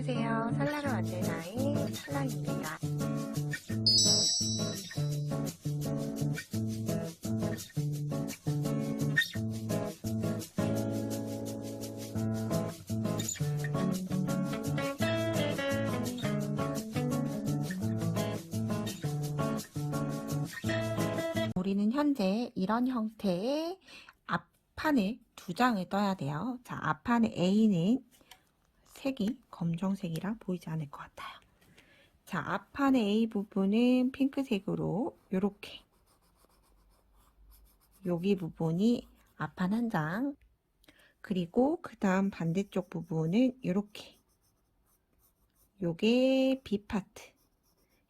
안녕하세요. 설날을 만들 나의 설날입니다. 우리는 현재 이런 형태의 앞판을 두 장을 떠야 돼요. 자, 앞판의 A는 색이 검정색이라 보이지 않을 것 같아요. 자, 앞판의 A 부분은 핑크색으로 요렇게, 여기 부분이 앞판 한 장, 그리고 그 다음 반대쪽 부분은 요렇게, 요게 B 파트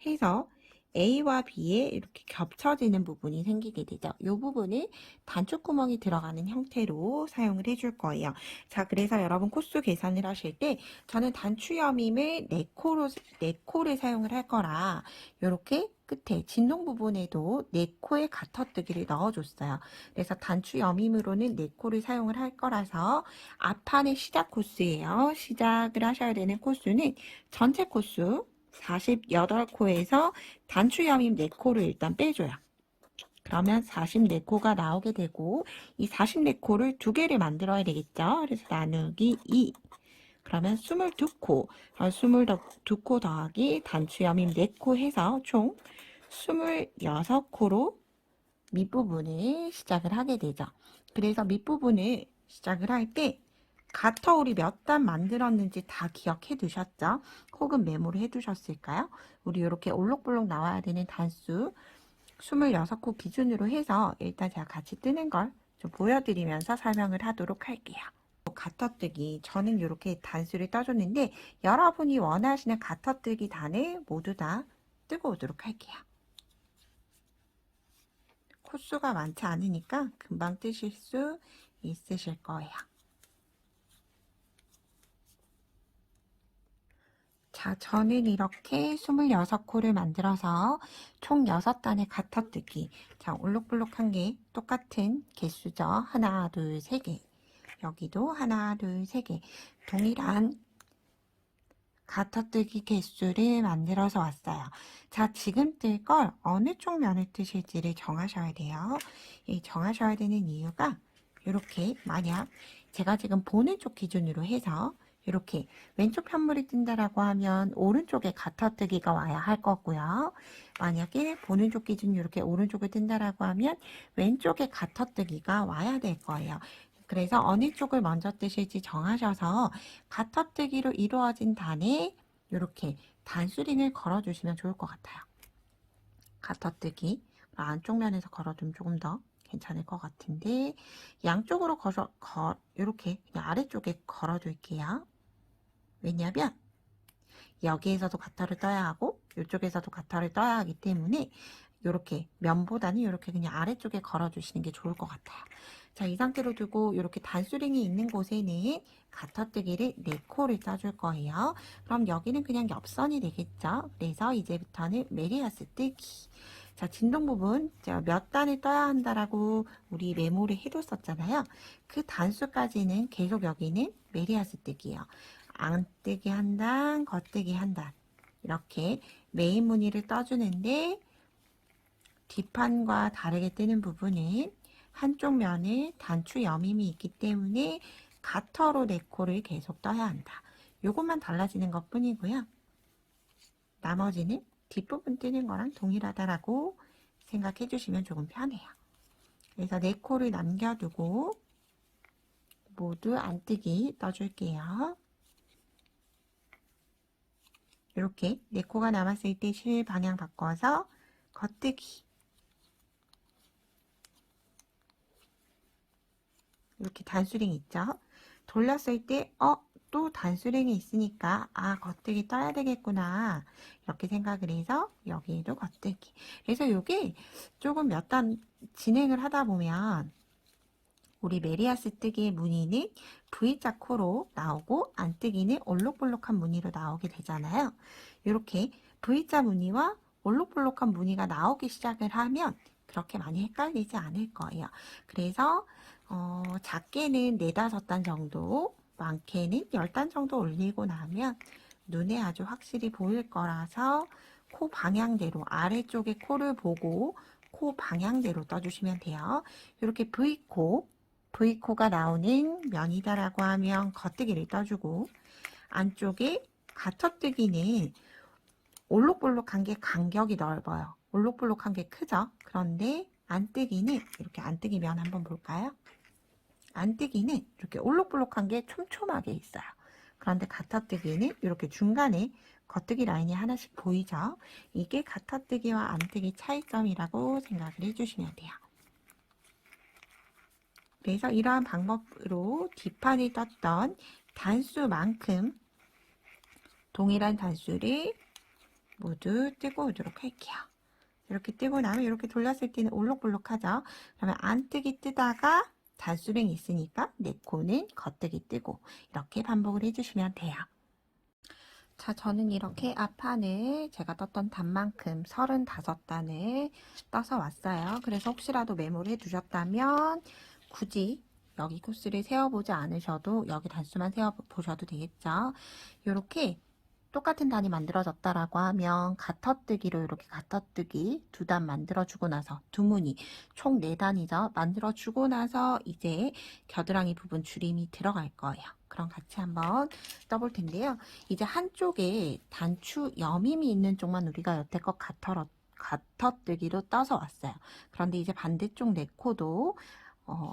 해서 A와 B에 이렇게 겹쳐지는 부분이 생기게 되죠. 이 부분을 단축구멍이 들어가는 형태로 사용을 해줄 거예요. 자, 그래서 여러분 코스 계산을 하실 때 저는 단추여밈을 4코를 사용을 할 거라 이렇게 끝에 진동 부분에도 4코의 가터뜨기를 넣어줬어요. 그래서 단추여밈으로는 4코를 사용을 할 거라서 앞판의 시작 코스예요. 시작을 하셔야 되는 코스는 전체 코스 48코에서 단추여밈 4코를 일단 빼줘요. 그러면 44코가 나오게 되고 이 44코를 2개를 만들어야 되겠죠. 그래서 나누기 2. 그러면 22코. 22코 더하기 단추여밈 4코 해서 총 26코로 밑부분을 시작을 하게 되죠. 그래서 밑부분을 시작을 할 때 가터 우리 몇 단 만들었는지 다 기억해 두셨죠? 혹은 메모를 해 두셨을까요? 우리 이렇게 올록볼록 나와야 되는 단수 26코 기준으로 해서 일단 제가 같이 뜨는 걸 좀 보여드리면서 설명을 하도록 할게요. 가터뜨기 저는 이렇게 단수를 떠줬는데 여러분이 원하시는 가터뜨기 단을 모두 다 뜨고 오도록 할게요. 코수가 많지 않으니까 금방 뜨실 수 있으실 거예요. 자, 저는 이렇게 26코를 만들어서 총 6단의 가터뜨기. 자, 올록볼록한 게 똑같은 개수죠. 하나, 둘, 세 개. 여기도 하나, 둘, 세 개. 동일한 가터뜨기 개수를 만들어서 왔어요. 자, 지금 뜰 걸 어느 쪽 면을 뜨실지를 정하셔야 돼요. 이 정하셔야 되는 이유가 이렇게 만약 제가 지금 보는 쪽 기준으로 해서 이렇게 왼쪽 편물이 뜬다라고 하면 오른쪽에 가터뜨기가 와야 할 거고요. 만약에 보는 쪽 기준 이렇게 오른쪽에 뜬다라고 하면 왼쪽에 가터뜨기가 와야 될 거예요. 그래서 어느 쪽을 먼저 뜨실지 정하셔서 가터뜨기로 이루어진 단에 이렇게 단수링을 걸어주시면 좋을 것 같아요. 가터뜨기 안쪽 면에서 걸어두면 조금 더 괜찮을 것 같은데 양쪽으로 이렇게 그냥 아래쪽에 걸어둘게요. 왜냐하면 여기에서도 가터를 떠야 하고 이쪽에서도 가터를 떠야 하기 때문에 이렇게 면보다는 이렇게 그냥 아래쪽에 걸어주시는 게 좋을 것 같아요. 자, 이 상태로 두고 이렇게 단수링이 있는 곳에는 가터뜨기를 4코를 떠줄 거예요. 그럼 여기는 그냥 옆선이 되겠죠. 그래서 이제부터는 메리아스 뜨기. 자, 진동 부분 제가 몇 단을 떠야 한다라고 우리 메모를 해뒀었잖아요. 그 단수까지는 계속 여기는 메리아스 뜨기예요. 안뜨기 한 단, 겉뜨기 한 단. 이렇게 메인 무늬를 떠주는데 뒷판과 다르게 뜨는 부분은 한쪽 면에 단추 여밈이 있기 때문에 가터로 4코를 계속 떠야 한다. 요것만 달라지는 것 뿐이고요. 나머지는 뒷부분 뜨는 거랑 동일하다라고 생각해 주시면 조금 편해요. 그래서 4코를 남겨두고 모두 안뜨기 떠줄게요. 이렇게 4코가 남았을 때 실 방향 바꿔서 겉뜨기. 이렇게 단수링 있죠? 돌렸을 때 또 단수링이 있으니까 겉뜨기 떠야 되겠구나 이렇게 생각을 해서 여기에도 겉뜨기. 그래서 이게 조금 몇 단 진행을 하다 보면 우리 메리아스 뜨기의 무늬는 V자 코로 나오고 안뜨기는 올록볼록한 무늬로 나오게 되잖아요. 이렇게 V자 무늬와 올록볼록한 무늬가 나오기 시작을 하면 그렇게 많이 헷갈리지 않을 거예요. 그래서 작게는 4, 5단 정도, 많게는 10단 정도 올리고 나면 눈에 아주 확실히 보일 거라서 코 방향대로 아래쪽에 코를 보고 코 방향대로 떠주시면 돼요. 이렇게 V코가 나오는 면이다라고 하면 겉뜨기를 떠주고, 안쪽에 가터뜨기는 올록볼록한 게 간격이 넓어요. 올록볼록한 게 크죠? 그런데 안뜨기는 이렇게 안뜨기 면 한번 볼까요? 안뜨기는 이렇게 올록볼록한 게 촘촘하게 있어요. 그런데 가터뜨기는 이렇게 중간에 겉뜨기 라인이 하나씩 보이죠? 이게 가터뜨기와 안뜨기 차이점이라고 생각을 해주시면 돼요. 그래서 이러한 방법으로 뒷판이 떴던 단수만큼 동일한 단수를 모두 뜨고 오도록 할게요. 이렇게 뜨고 나면 이렇게 돌렸을 때는 올록볼록하죠? 그러면 안뜨기 뜨다가 단수랭이 있으니까 내 코는 겉뜨기 뜨고 이렇게 반복을 해주시면 돼요. 자, 저는 이렇게 앞판을 제가 떴던 단만큼 35단을 떠서 왔어요. 그래서 혹시라도 메모를 해두셨다면 굳이 여기 코스를 세워보지 않으셔도 여기 단수만 세워보셔도 되겠죠. 이렇게 똑같은 단이 만들어졌다라고 하면 가터뜨기로 이렇게 가터뜨기 2단 만들어주고 나서 두 무늬 총 4단이죠. 만들어주고 나서 이제 겨드랑이 부분 줄임이 들어갈 거예요. 그럼 같이 한번 떠볼 텐데요. 이제 한쪽에 단추 여밈이 있는 쪽만 우리가 여태껏 가터뜨기로 떠서 왔어요. 그런데 이제 반대쪽 네 코도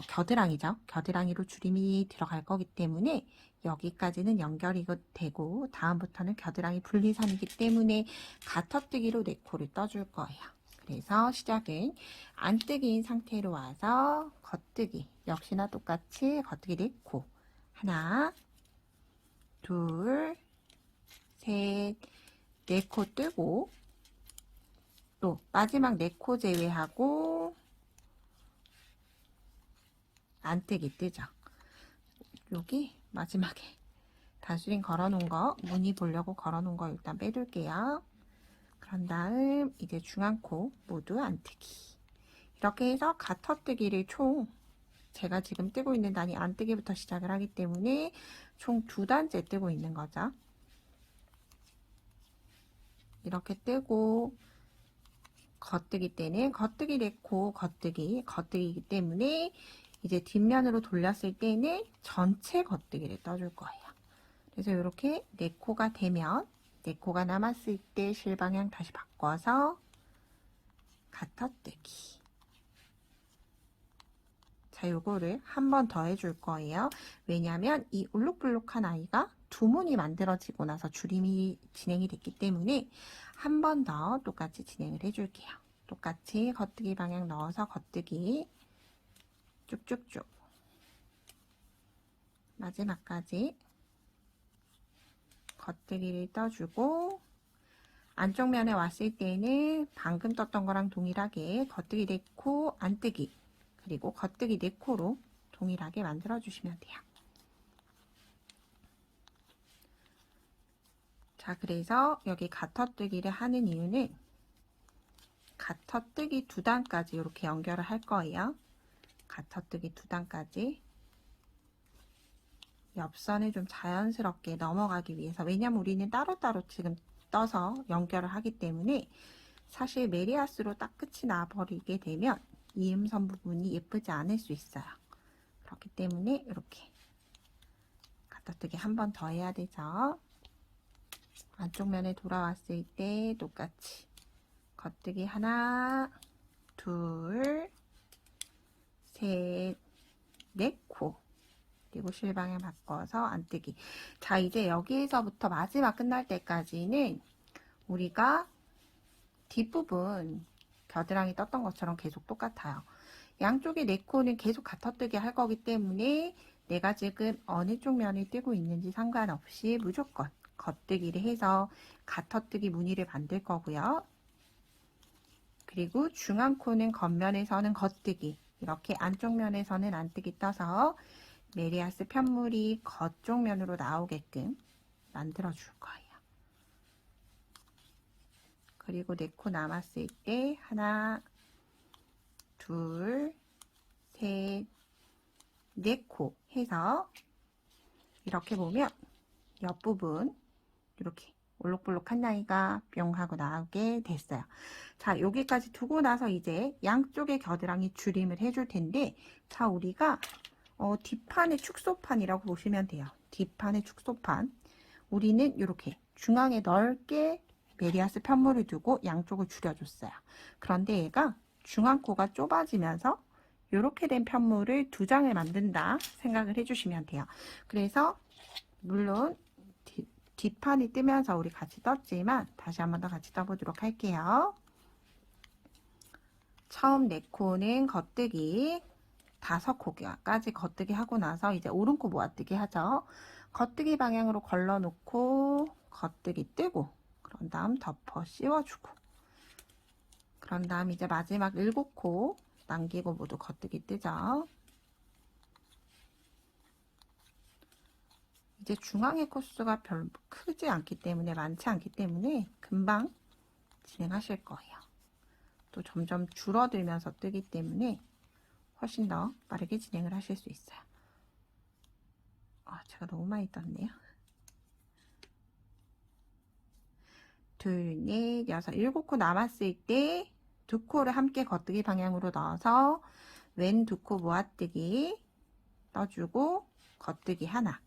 겨드랑이죠. 겨드랑이로 줄임이 들어갈 거기 때문에 여기까지는 연결이 되고 다음부터는 겨드랑이 분리선이기 때문에 가터뜨기로 네 코를 떠줄 거예요. 그래서 시작은 안뜨기인 상태로 와서 겉뜨기 역시나 똑같이 겉뜨기 네 코 하나 둘 셋 네 코 뜨고 또 마지막 네 코 제외하고 안뜨기 뜨죠. 여기 마지막에 단수링 걸어놓은 거 무늬 보려고 걸어놓은 거 일단 빼둘게요. 그런 다음 이제 중앙코 모두 안뜨기 이렇게 해서 가터뜨기를 총 제가 지금 뜨고 있는 단이 안뜨기부터 시작을 하기 때문에 총 2단째 뜨고 있는 거죠. 이렇게 뜨고 겉뜨기 때는 겉뜨기 내코 겉뜨기이기 때문에 이제 뒷면으로 돌렸을 때는 전체 겉뜨기를 떠줄 거예요. 그래서 이렇게 네 코가 되면 네 코가 남았을 때 실방향 다시 바꿔서 가터뜨기. 자, 요거를 한 번 더 해줄 거예요. 왜냐하면 이 울룩불룩한 아이가 두 문이 만들어지고 나서 줄임이 진행이 됐기 때문에 한 번 더 똑같이 진행을 해줄게요. 똑같이 겉뜨기 방향 넣어서 겉뜨기 쭉쭉쭉 마지막까지 겉뜨기를 떠주고 안쪽 면에 왔을 때는 방금 떴던 거랑 동일하게 겉뜨기 4코 안뜨기 그리고 겉뜨기 4코로 동일하게 만들어 주시면 돼요. 자, 그래서 여기 가터뜨기를 하는 이유는 가터뜨기 2단까지 이렇게 연결을 할 거예요. 가터뜨기 2단까지 옆선을 좀 자연스럽게 넘어가기 위해서 왜냐면 우리는 따로따로 지금 떠서 연결을 하기 때문에 사실 메리아스로 딱 끝이 나버리게 되면 이음선 부분이 예쁘지 않을 수 있어요. 그렇기 때문에 이렇게 가터뜨기 한 번 더 해야 되죠. 안쪽 면에 돌아왔을 때 똑같이 겉뜨기 하나 둘 셋 네 코 그리고 실방향 바꿔서 안뜨기. 자, 이제 여기에서부터 마지막 끝날 때까지는 우리가 뒷부분 겨드랑이 떴던 것처럼 계속 똑같아요. 양쪽의 네 코는 계속 가터뜨기 할 거기 때문에 내가 지금 어느 쪽 면을 뜨고 있는지 상관없이 무조건 겉뜨기를 해서 가터뜨기 무늬를 만들 거고요. 그리고 중앙 코는 겉면에서는 겉뜨기 이렇게 안쪽 면에서는 안뜨기 떠서 메리아스 편물이 겉쪽 면으로 나오게끔 만들어 줄 거예요. 그리고 네 코 남았을 때 하나 둘 셋 네 코 해서 이렇게 보면 옆부분 이렇게 올록볼록한 나이가 뿅 하고 나오게 됐어요. 자, 여기까지 두고 나서 이제 양쪽의 겨드랑이 줄임을 해줄 텐데, 자, 우리가 뒷판의 축소판이라고 보시면 돼요. 뒷판의 축소판. 우리는 이렇게 중앙에 넓게 메리아스 편물을 두고 양쪽을 줄여줬어요. 그런데 얘가 중앙코가 좁아지면서 이렇게 된 편물을 두 장을 만든다 생각을 해주시면 돼요. 그래서 물론 뒷판이 뜨면서 우리 같이 떴지만 다시 한 번 더 같이 떠보도록 할게요. 처음 4코는 겉뜨기 5코까지 겉뜨기 하고 나서 이제 오른코 모아뜨기 하죠. 겉뜨기 방향으로 걸러놓고 겉뜨기 뜨고, 그런 다음 덮어 씌워주고, 그런 다음 이제 마지막 7코 남기고 모두 겉뜨기 뜨죠. 이제 중앙의 코스가 별로 크지 않기 때문에, 많지 않기 때문에 금방 진행하실 거예요. 또 점점 줄어들면서 뜨기 때문에 훨씬 더 빠르게 진행을 하실 수 있어요. 제가 너무 많이 떴네요. 2, 4, 6, 7코 남았을 때 2코를 함께 겉뜨기 방향으로 넣어서 왼 2코 모아뜨기 떠주고 겉뜨기 하나,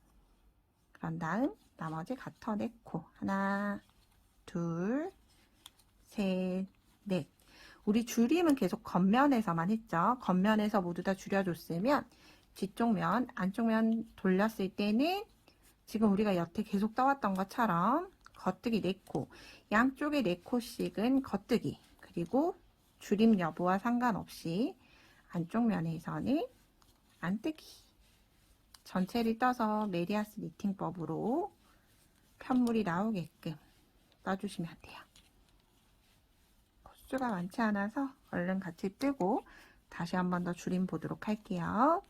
그런 다음 나머지 가터 4코 하나, 둘, 셋, 넷. 우리 줄임은 계속 겉면에서만 했죠. 겉면에서 모두 다 줄여줬으면 뒤쪽 면, 안쪽 면 돌렸을 때는 지금 우리가 여태 계속 떠왔던 것처럼 겉뜨기 4코, 양쪽에 4코씩은 겉뜨기, 그리고 줄임 여부와 상관없이 안쪽 면에서는 안뜨기, 전체를 떠서 메리아스 니팅법으로 편물이 나오게끔 떠주시면 돼요. 코수가 많지 않아서 얼른 같이 뜨고 다시 한 번 더 줄임 보도록 할게요.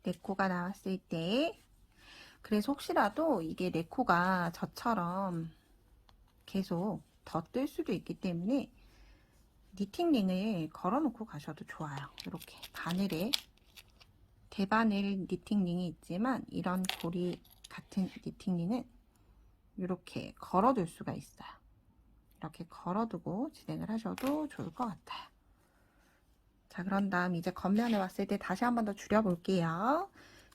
네 코가 나왔을 때, 그래서 혹시라도 이게 네 코가 저처럼 계속 더 뜰 수도 있기 때문에 니팅링을 걸어놓고 가셔도 좋아요. 이렇게 바늘에 대바늘 니팅링이 있지만 이런 고리 같은 니팅링은 이렇게 걸어둘 수가 있어요. 이렇게 걸어두고 진행을 하셔도 좋을 것 같아요. 자, 그런 다음 이제 겉면에 왔을 때 다시 한 번 더 줄여볼게요.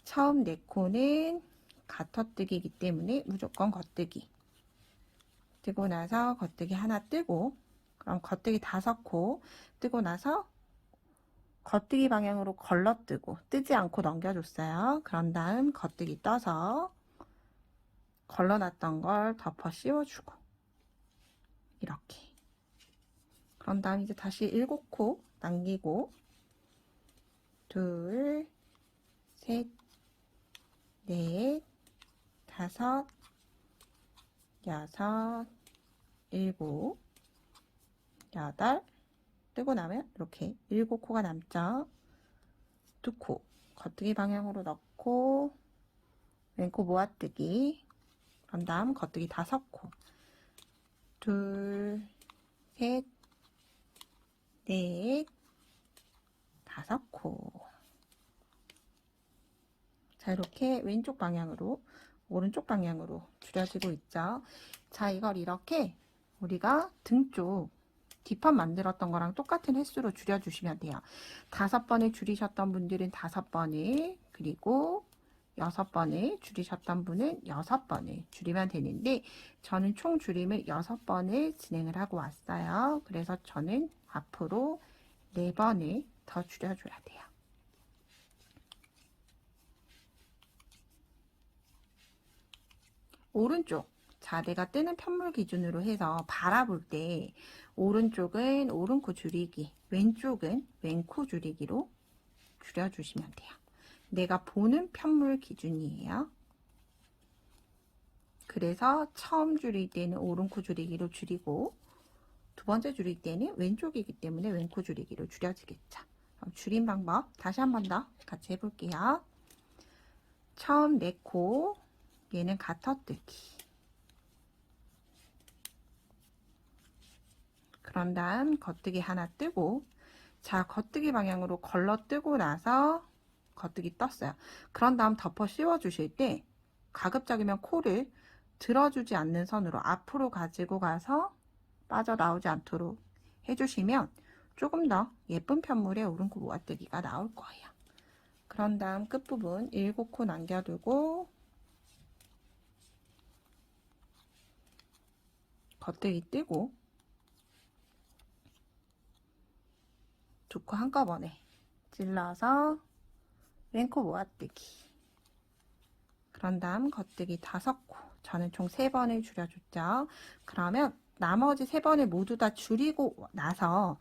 처음 4코는 가터뜨기이기 때문에 무조건 겉뜨기. 뜨고 나서 겉뜨기 하나 뜨고, 그럼 겉뜨기 5코 뜨고 나서 겉뜨기 방향으로 걸러뜨고 뜨지 않고 넘겨줬어요. 그런 다음 겉뜨기 떠서 걸러놨던 걸 덮어 씌워주고, 이렇게. 그런 다음 이제 다시 7코 남기고, 둘, 셋, 넷, 5, 6, 7, 8, 뜨고 나면 이렇게 7코가 남죠. 2코 겉뜨기 방향으로 넣고 왼코 모아뜨기, 그런 다음 겉뜨기 5코, 둘, 셋, 넷, 5코. 자, 이렇게 왼쪽 방향으로 오른쪽 방향으로 줄여지고 있죠. 자, 이걸 이렇게 우리가 등쪽 뒷판 만들었던 거랑 똑같은 횟수로 줄여주시면 돼요. 5번을 줄이셨던 분들은 5번을, 그리고 6번을 줄이셨던 분은 6번을 줄이면 되는데, 저는 총 줄임을 6번을 진행을 하고 왔어요. 그래서 저는 앞으로 4번을 더 줄여줘야 돼요. 오른쪽, 자, 내가 뜨는 편물 기준으로 해서 바라볼 때 오른쪽은 오른코 줄이기, 왼쪽은 왼코 줄이기로 줄여주시면 돼요. 내가 보는 편물 기준이에요. 그래서 처음 줄일 때는 오른코 줄이기로 줄이고, 두 번째 줄일 때는 왼쪽이기 때문에 왼코 줄이기로 줄여지겠죠. 그럼 줄임 방법 다시 한 번 더 같이 해볼게요. 처음 4코, 얘는 가터뜨기. 그런 다음 겉뜨기 하나 뜨고, 자, 겉뜨기 방향으로 걸러뜨고 나서 겉뜨기 떴어요. 그런 다음 덮어 씌워 주실 때 가급적이면 코를 들어주지 않는 선으로 앞으로 가지고 가서 빠져나오지 않도록 해주시면 조금 더 예쁜 편물의 오른코 모아뜨기가 나올 거예요. 그런 다음 끝부분 7코 남겨두고 겉뜨기 뜨고 2코 한꺼번에 찔러서 왼코 모아뜨기. 그런 다음 겉뜨기 5코. 저는 총 3번을 줄여줬죠. 그러면 나머지 3번을 모두 다 줄이고 나서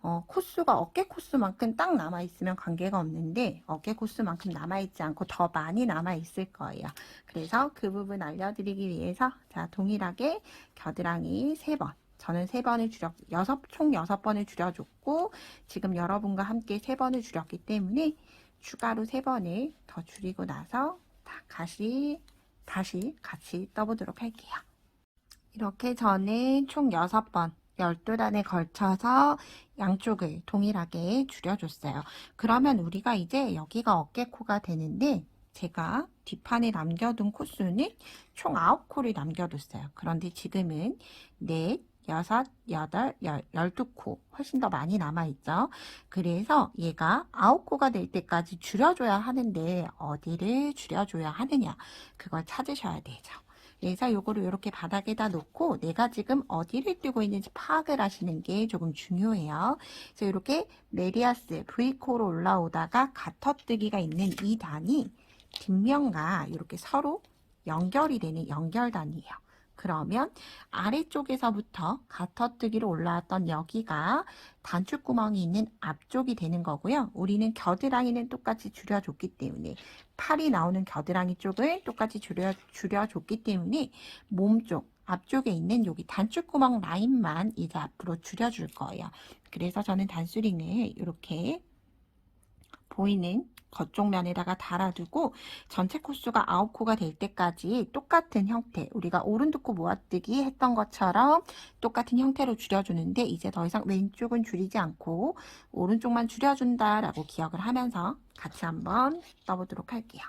코수가 어깨 코수만큼 딱 남아있으면 관계가 없는데 어깨 코수만큼 남아있지 않고 더 많이 남아있을 거예요. 그래서 그 부분 알려드리기 위해서 자, 동일하게 겨드랑이 3번. 저는 3번을 총 6번을 줄여줬고 지금 여러분과 함께 3번을 줄였기 때문에 추가로 3번을 더 줄이고 나서 다시 같이 떠보도록 할게요. 이렇게 저는 총 6번 12단에 걸쳐서 양쪽을 동일하게 줄여줬어요. 그러면 우리가 이제 여기가 어깨코가 되는데 제가 뒷판에 남겨둔 코수는 총 9코를 남겨뒀어요. 그런데 지금은 4, 6, 8, 12코 훨씬 더 많이 남아있죠. 그래서 얘가 9코가 될 때까지 줄여줘야 하는데 어디를 줄여줘야 하느냐 그걸 찾으셔야 되죠. 그래서 요거를 이렇게 바닥에다 놓고 내가 지금 어디를 뜨고 있는지 파악을 하시는 게 조금 중요해요. 그래서 이렇게 메리아스 V코로 올라오다가 가터뜨기가 있는 이 단이 뒷면과 이렇게 서로 연결이 되는 연결단이에요. 그러면 아래쪽에서부터 가터뜨기로 올라왔던 여기가 단추구멍이 있는 앞쪽이 되는 거고요. 우리는 겨드랑이는 똑같이 줄여줬기 때문에 팔이 나오는 겨드랑이 쪽을 똑같이 줄여줬기 때문에 몸쪽 앞쪽에 있는 여기 단추구멍 라인만 이제 앞으로 줄여줄 거예요. 그래서 저는 단수링을 이렇게 보이는 겉쪽 면에다가 달아두고 전체 코수가 9코가 될 때까지 똑같은 형태, 우리가 오른두코 모아뜨기 했던 것처럼 똑같은 형태로 줄여주는데 이제 더 이상 왼쪽은 줄이지 않고 오른쪽만 줄여준다라고 기억을 하면서 같이 한번 떠보도록 할게요.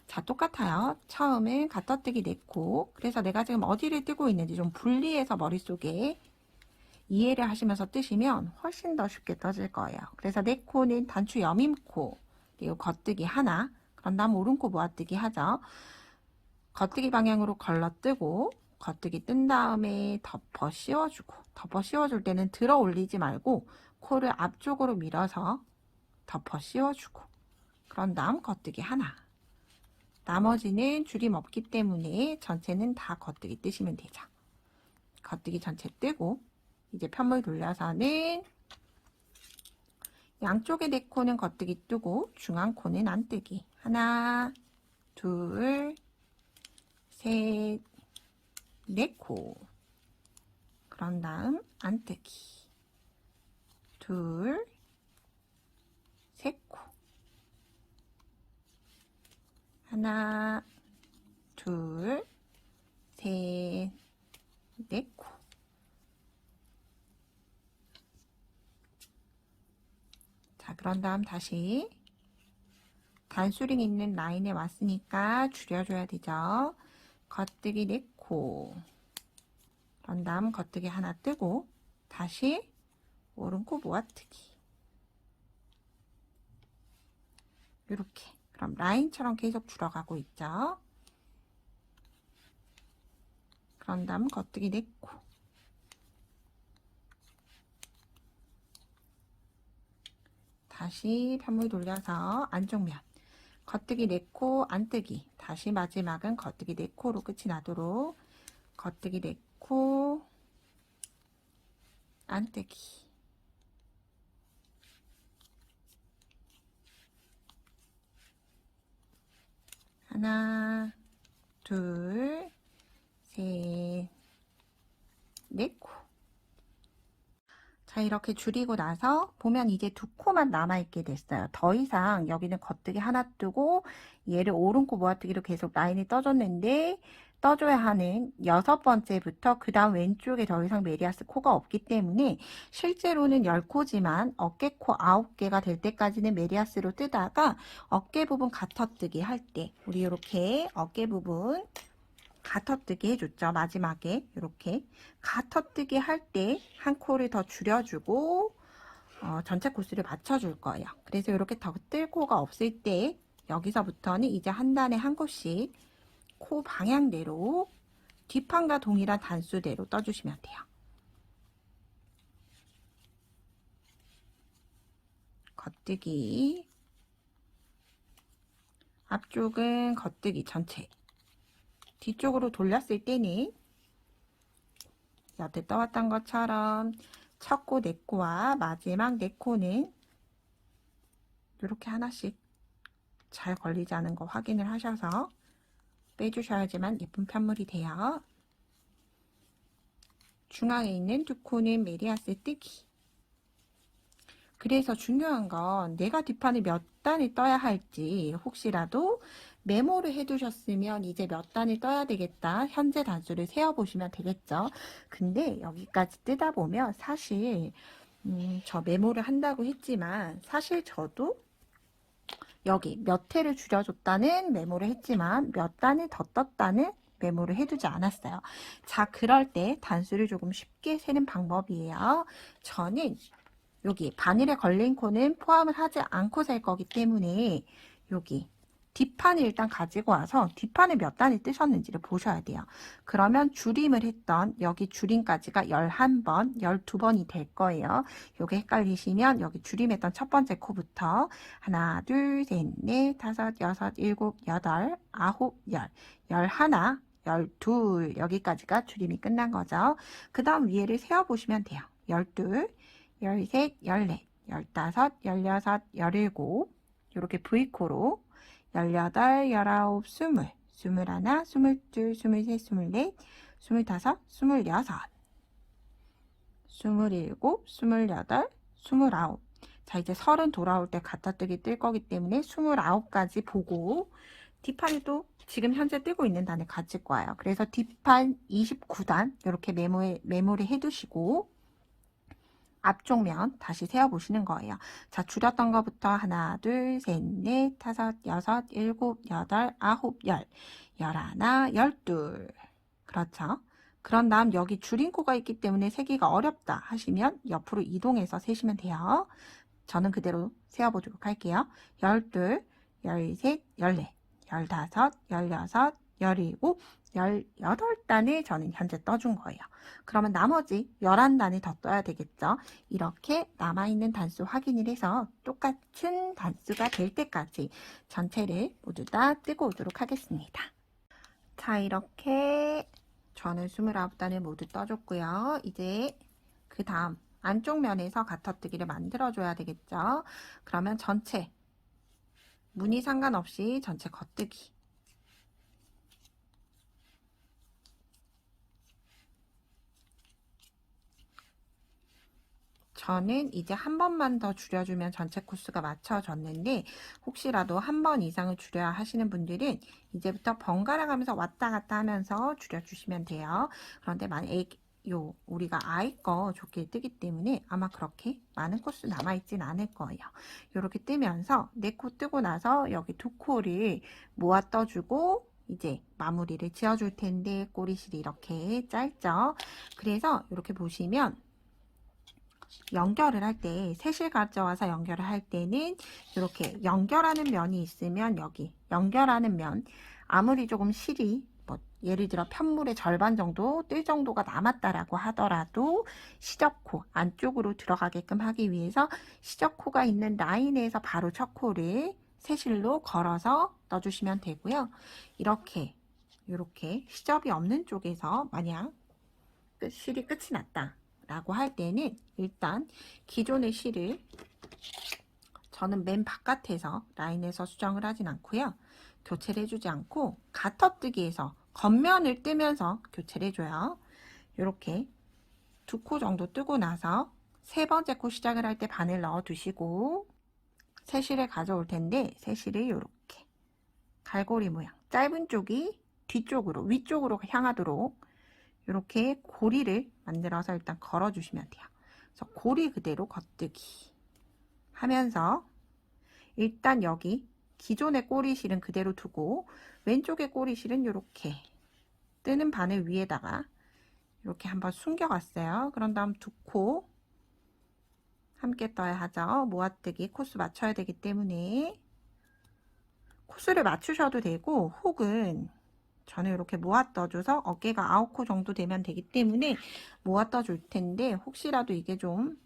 자, 똑같아요. 처음에 가터뜨기 4코. 그래서 내가 지금 어디를 뜨고 있는지 좀 분리해서 머릿속에 이해를 하시면서 뜨시면 훨씬 더 쉽게 떠질 거예요. 그래서 4코는 단추 여밈코, 그리고 겉뜨기 하나, 그런 다음 오른코 모아뜨기 하죠. 겉뜨기 방향으로 걸러뜨고 겉뜨기 뜬 다음에 덮어 씌워주고, 덮어 씌워줄 때는 들어 올리지 말고 코를 앞쪽으로 밀어서 덮어 씌워주고, 그런 다음 겉뜨기 하나. 나머지는 줄임 없기 때문에 전체는 다 겉뜨기 뜨시면 되죠. 겉뜨기 전체 뜨고 이제 편물 돌려서는 양쪽의 4코는 겉뜨기 뜨고 중앙 코는 안 뜨기. 하나, 둘, 셋, 4코. 그런 다음 안 뜨기. 둘, 3코. 하나, 둘, 셋, 4코. 자, 그런 다음 다시 단수링 있는 라인에 왔으니까 줄여줘야 되죠. 겉뜨기 4코. 그런 다음 겉뜨기 하나 뜨고 다시 오른코 모아뜨기. 이렇게. 그럼 라인처럼 계속 줄어가고 있죠. 그런 다음 겉뜨기 4코. 다시 편물 돌려서 안쪽면 겉뜨기 4코 안뜨기. 다시 마지막은 겉뜨기 4코로 끝이 나도록 겉뜨기 4코 안뜨기. 하나, 둘, 셋, 4코. 자, 이렇게 줄이고 나서 보면 이제 2코만 남아있게 됐어요. 더 이상 여기는 겉뜨기 하나 뜨고 얘를 오른코 모아뜨기로 계속 라인이 떠줬는데 떠줘야 하는 6번째부터 그 다음 왼쪽에 더 이상 메리아스 코가 없기 때문에 실제로는 10코지만 어깨코 9개가 될 때까지는 메리아스로 뜨다가 어깨 부분 가터뜨기 할 때 우리 이렇게 어깨 부분 가터뜨기 해줬죠. 마지막에 이렇게 가터뜨기 할 때 한 코를 더 줄여주고 전체 코스를 맞춰줄 거예요. 그래서 이렇게 더 뜰 코가 없을 때 여기서부터는 이제 한 단에 한 코씩 코 방향대로 뒷판과 동일한 단수대로 떠주시면 돼요. 겉뜨기, 앞쪽은 겉뜨기 전체, 뒤쪽으로 돌렸을 때는 여태 떠왔던 것처럼 첫 코 4코와 마지막 4코는 이렇게 하나씩 잘 걸리지 않은 거 확인을 하셔서 빼주셔야지만 예쁜 편물이 돼요. 중앙에 있는 2코는 메리아스 뜨기. 그래서 중요한 건 내가 뒷판을 몇 단을 떠야 할지 혹시라도 메모를 해두셨으면 이제 몇 단을 떠야 되겠다. 현재 단수를 세어보시면 되겠죠. 근데 여기까지 뜨다 보면 사실 저 메모를 한다고 했지만 사실 저도 여기 몇 회를 줄여줬다는 메모를 했지만 몇 단을 더 떴다는 메모를 해두지 않았어요. 자, 그럴 때 단수를 조금 쉽게 세는 방법이에요. 저는 여기 바늘에 걸린 코는 포함을 하지 않고 셀 거기 때문에 여기 뒷판을 일단 가지고 와서 뒷판에 몇 단이 뜨셨는지를 보셔야 돼요. 그러면 줄임을 했던 여기 줄임까지가 11번, 12번이 될 거예요. 요게 헷갈리시면 여기 줄임했던 첫 번째 코부터 하나, 둘, 셋, 넷, 다섯, 여섯, 일곱, 여덟, 아홉, 열, 11, 12 여기까지가 줄임이 끝난 거죠. 그 다음 위에를 세어보시면 돼요. 12, 13, 14, 15, 16, 17 이렇게 V코로 18, 19, 20, 21, 22, 23, 24, 25, 26, 27, 28, 29 자, 이제 30 돌아올 때 갖다뜨기 뜰 거기 때문에 29까지 보고 뒷판이 또 지금 현재 뜨고 있는 단을 가지고 와요. 그래서 뒷판 29단 이렇게 메모를 해두시고 앞쪽 면 다시 세어보시는 거예요. 자, 줄였던 것부터 하나, 둘, 셋, 넷, 다섯, 여섯, 일곱, 여덟, 아홉, 열, 11, 12 그렇죠? 그런 다음 여기 줄인 코가 있기 때문에 세기가 어렵다 하시면 옆으로 이동해서 세시면 돼요. 저는 그대로 세어보도록 할게요. 12, 13, 14, 15, 16, 17, 18단을 저는 현재 떠준 거예요. 그러면 나머지 11단을 더 떠야 되겠죠. 이렇게 남아있는 단수 확인을 해서 똑같은 단수가 될 때까지 전체를 모두 다 뜨고 오도록 하겠습니다. 자, 이렇게 저는 29단을 모두 떠줬고요. 이제 그 다음 안쪽 면에서 가터뜨기를 만들어줘야 되겠죠. 그러면 전체 무늬 상관없이 전체 겉뜨기 저는 이제 한 번만 더 줄여주면 전체 코스가 맞춰졌는데 혹시라도 한 번 이상을 줄여야 하시는 분들은 이제부터 번갈아 가면서 왔다 갔다 하면서 줄여주시면 돼요. 그런데 만약 우리가 아이 거 좋게 뜨기 때문에 아마 그렇게 많은 코스 남아있진 않을 거예요. 이렇게 뜨면서 4코 뜨고 나서 여기 2코를 모아 떠주고 이제 마무리를 지어줄 텐데 꼬리실이 이렇게 짧죠. 그래서 이렇게 보시면 연결을 할 때 세실 가져와서 연결을 할 때는 이렇게 연결하는 면이 있으면 여기 연결하는 면 아무리 조금 실이 뭐 예를 들어 편물의 절반 정도 뜰 정도가 남았다라고 하더라도 시접코 안쪽으로 들어가게끔 하기 위해서 시접코가 있는 라인에서 바로 첫 코를 세실로 걸어서 넣어주시면 되고요. 이렇게 시접이 없는 쪽에서 만약 실이 끝이 났다 라고 할 때는 일단 기존의 실을 저는 맨 바깥에서 라인에서 수정을 하진 않고요. 교체를 해주지 않고 가터뜨기에서 겉면을 뜨면서 교체를 해줘요. 이렇게 2코 정도 뜨고 나서 세 번째 코 시작을 할 때 바늘 넣어 두시고 새실을 가져올 텐데 새실을 이렇게 갈고리 모양 짧은 쪽이 뒤쪽으로, 위쪽으로 향하도록 이렇게 고리를 만들어서 일단 걸어주시면 돼요. 그래서 고리 그대로 겉뜨기 하면서 일단 여기 기존의 꼬리실은 그대로 두고 왼쪽의 꼬리실은 이렇게 뜨는 바늘 위에다가 이렇게 한번 숨겨갔어요. 그런 다음 두 코 함께 떠야 하죠. 모아뜨기 코스 맞춰야 되기 때문에 코스를 맞추셔도 되고, 혹은 저는 이렇게 모아 떠줘서 어깨가 9코 정도 되면 되기 때문에 모아 떠줄 텐데, 혹시라도 이게 좀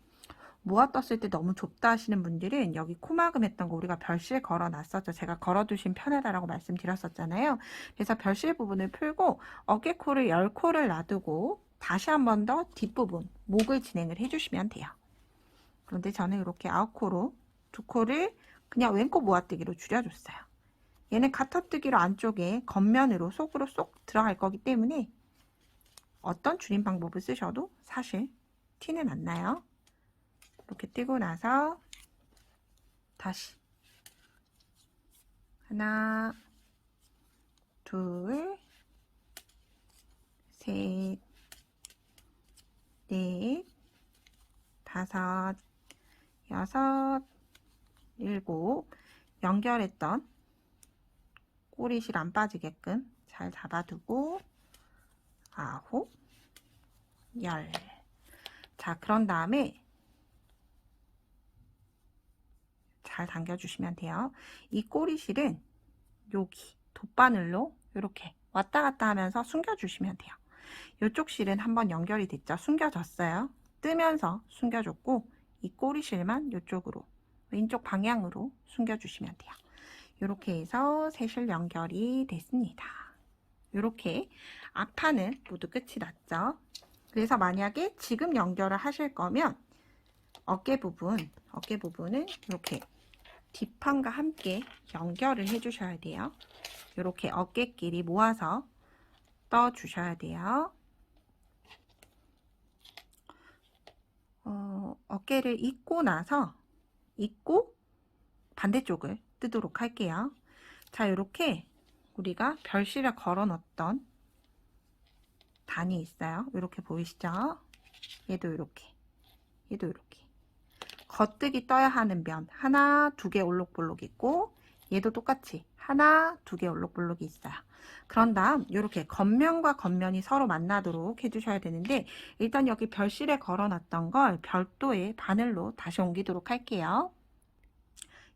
모아 떴을 때 너무 좁다 하시는 분들은 여기 코막음 했던 거 우리가 별실 걸어 놨었죠. 제가 걸어두신 편하다라고 말씀드렸었잖아요. 그래서 별실 부분을 풀고 어깨코를 10코를 놔두고 다시 한 번 더 뒷부분 목을 진행을 해주시면 돼요. 그런데 저는 이렇게 9코로 2코를 그냥 왼코 모아뜨기로 줄여줬어요. 얘는 가타뜨기로 안쪽에 겉면으로 속으로 쏙 들어갈 거기 때문에 어떤 줄임 방법을 쓰셔도 사실 티는 안 나요. 이렇게 뜨고 나서 다시 하나, 둘, 셋, 넷, 다섯, 여섯, 일곱, 연결했던 꼬리실 안 빠지게끔 잘 잡아두고 9, 10. 자, 그런 다음에 잘 당겨주시면 돼요. 이 꼬리실은 여기 돗바늘로 이렇게 왔다 갔다 하면서 숨겨주시면 돼요. 이쪽 실은 한번 연결이 됐죠. 숨겨졌어요. 뜨면서 숨겨줬고 이 꼬리실만 이쪽으로 왼쪽 방향으로 숨겨주시면 돼요. 이렇게 해서 세 실 연결이 됐습니다. 이렇게 앞판은 모두 끝이 났죠. 그래서 만약에 지금 연결을 하실 거면 어깨 부분은 이렇게 뒷판과 함께 연결을 해 주셔야 돼요. 이렇게 어깨끼리 모아서 떠 주셔야 돼요. 어깨를 잇고 나서 반대쪽을 뜨도록 할게요. 자, 이렇게 우리가 별실에 걸어 넣었던 단이 있어요. 이렇게 보이시죠? 얘도 이렇게 겉뜨기 떠야 하는 면 하나, 2개 올록볼록 있고, 얘도 똑같이 하나, 2개 올록볼록이 있어요. 그런 다음 이렇게 겉면과 겉면이 서로 만나도록 해주셔야 되는데, 일단 여기 별실에 걸어놨던 걸 별도의 바늘로 다시 옮기도록 할게요.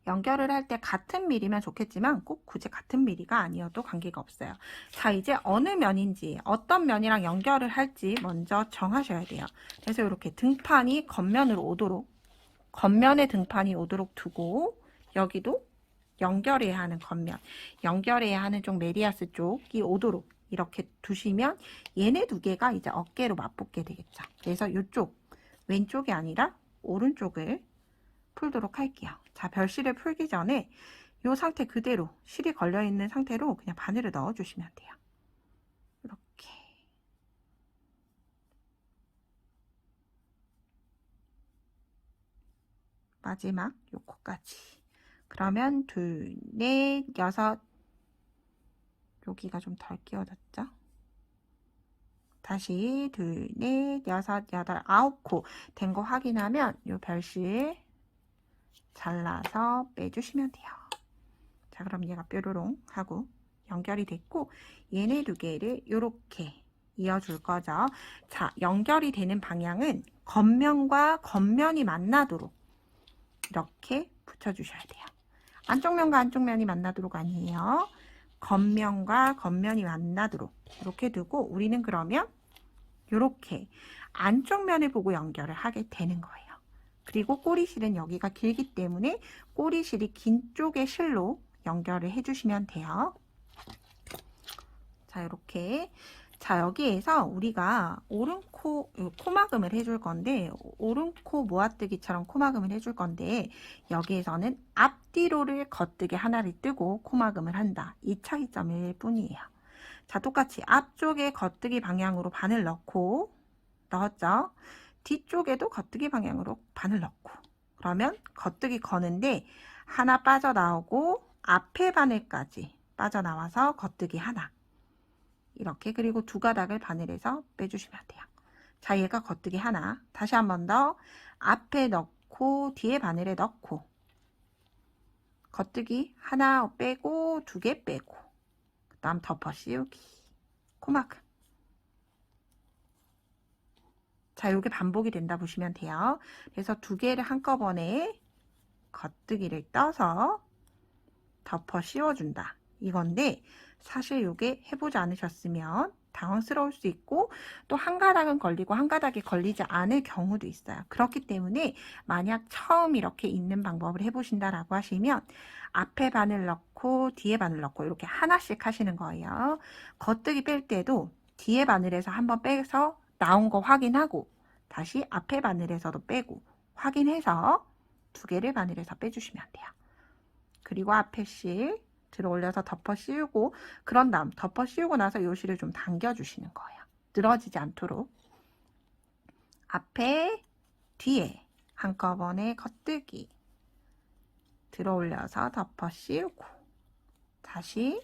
연결을 할 때 같은 밀이면 좋겠지만 꼭 굳이 같은 밀이가 아니어도 관계가 없어요. 자, 이제 어느 면인지 어떤 면이랑 연결을 할지 먼저 정하셔야 돼요. 그래서 이렇게 등판이 겉면으로 오도록, 겉면에 등판이 오도록 두고, 여기도 연결해야 하는 겉면, 연결해야 하는 쪽 메리아스 쪽이 오도록 이렇게 두시면 얘네 두 개가 이제 어깨로 맞붙게 되겠죠. 그래서 이쪽 왼쪽이 아니라 오른쪽을 풀도록 할게요. 자, 별실을 풀기 전에 이 상태 그대로 실이 걸려있는 상태로 그냥 바늘을 넣어주시면 돼요. 이렇게 마지막 요 코까지. 그러면 2, 4, 6, 여기가 좀 덜 끼워졌죠? 다시 2, 4, 6, 8, 9코 된 거 확인하면 요 별실 잘라서 빼주시면 돼요. 자, 그럼 얘가 뾰로롱 하고 연결이 됐고, 얘네 두 개를 이렇게 이어줄 거죠. 자, 연결이 되는 방향은 겉면과 겉면이 만나도록 이렇게 붙여주셔야 돼요. 안쪽면과 안쪽면이 만나도록 아니에요. 겉면과 겉면이 만나도록 이렇게 두고, 우리는 그러면 이렇게 안쪽 면을 보고 연결을 하게 되는 거예요. 그리고 꼬리실은 여기가 길기 때문에 꼬리실이 긴 쪽의 실로 연결을 해주시면 돼요. 자, 이렇게. 자, 여기에서 우리가 오른코 코막음을 해줄 건데, 오른코 모아뜨기처럼 코막음을 해줄 건데, 여기에서는 앞뒤로를 겉뜨기 하나를 뜨고 코막음을 한다. 이 차이점일 뿐이에요. 자, 똑같이 앞쪽에 겉뜨기 방향으로 바늘 넣었죠. 뒤쪽에도 겉뜨기 방향으로 바늘 넣고, 그러면 겉뜨기 거는데 하나 빠져나오고 앞에 바늘까지 빠져나와서 겉뜨기 하나, 이렇게. 그리고 두 가닥을 바늘에서 빼주시면 돼요. 자, 얘가 겉뜨기 하나. 다시 한 번 더 앞에 넣고 뒤에 바늘에 넣고 겉뜨기 하나 빼고 두 개 빼고 그 다음 덮어 씌우기 코만큼. 자, 요게 반복이 된다 보시면 돼요. 그래서 두 개를 한꺼번에 겉뜨기를 떠서 덮어 씌워준다 이건데, 사실 요게 해보지 않으셨으면 당황스러울 수 있고 또 한 가닥은 걸리고 한 가닥이 걸리지 않을 경우도 있어요. 그렇기 때문에 만약 처음 이렇게 있는 방법을 해보신다라고 하시면 앞에 바늘 넣고 뒤에 바늘 넣고 이렇게 하나씩 하시는 거예요. 겉뜨기 뺄 때도 뒤에 바늘에서 한번 빼서 나온 거 확인하고 다시 앞에 바늘에서도 빼고 확인해서 두 개를 바늘에서 빼주시면 돼요. 그리고 앞에 실 들어 올려서 덮어 씌우고, 그런 다음 덮어 씌우고 나서 요 실을 좀 당겨 주시는 거예요. 늘어지지 않도록. 앞에 뒤에 한꺼번에 겉뜨기 들어 올려서 덮어 씌우고 다시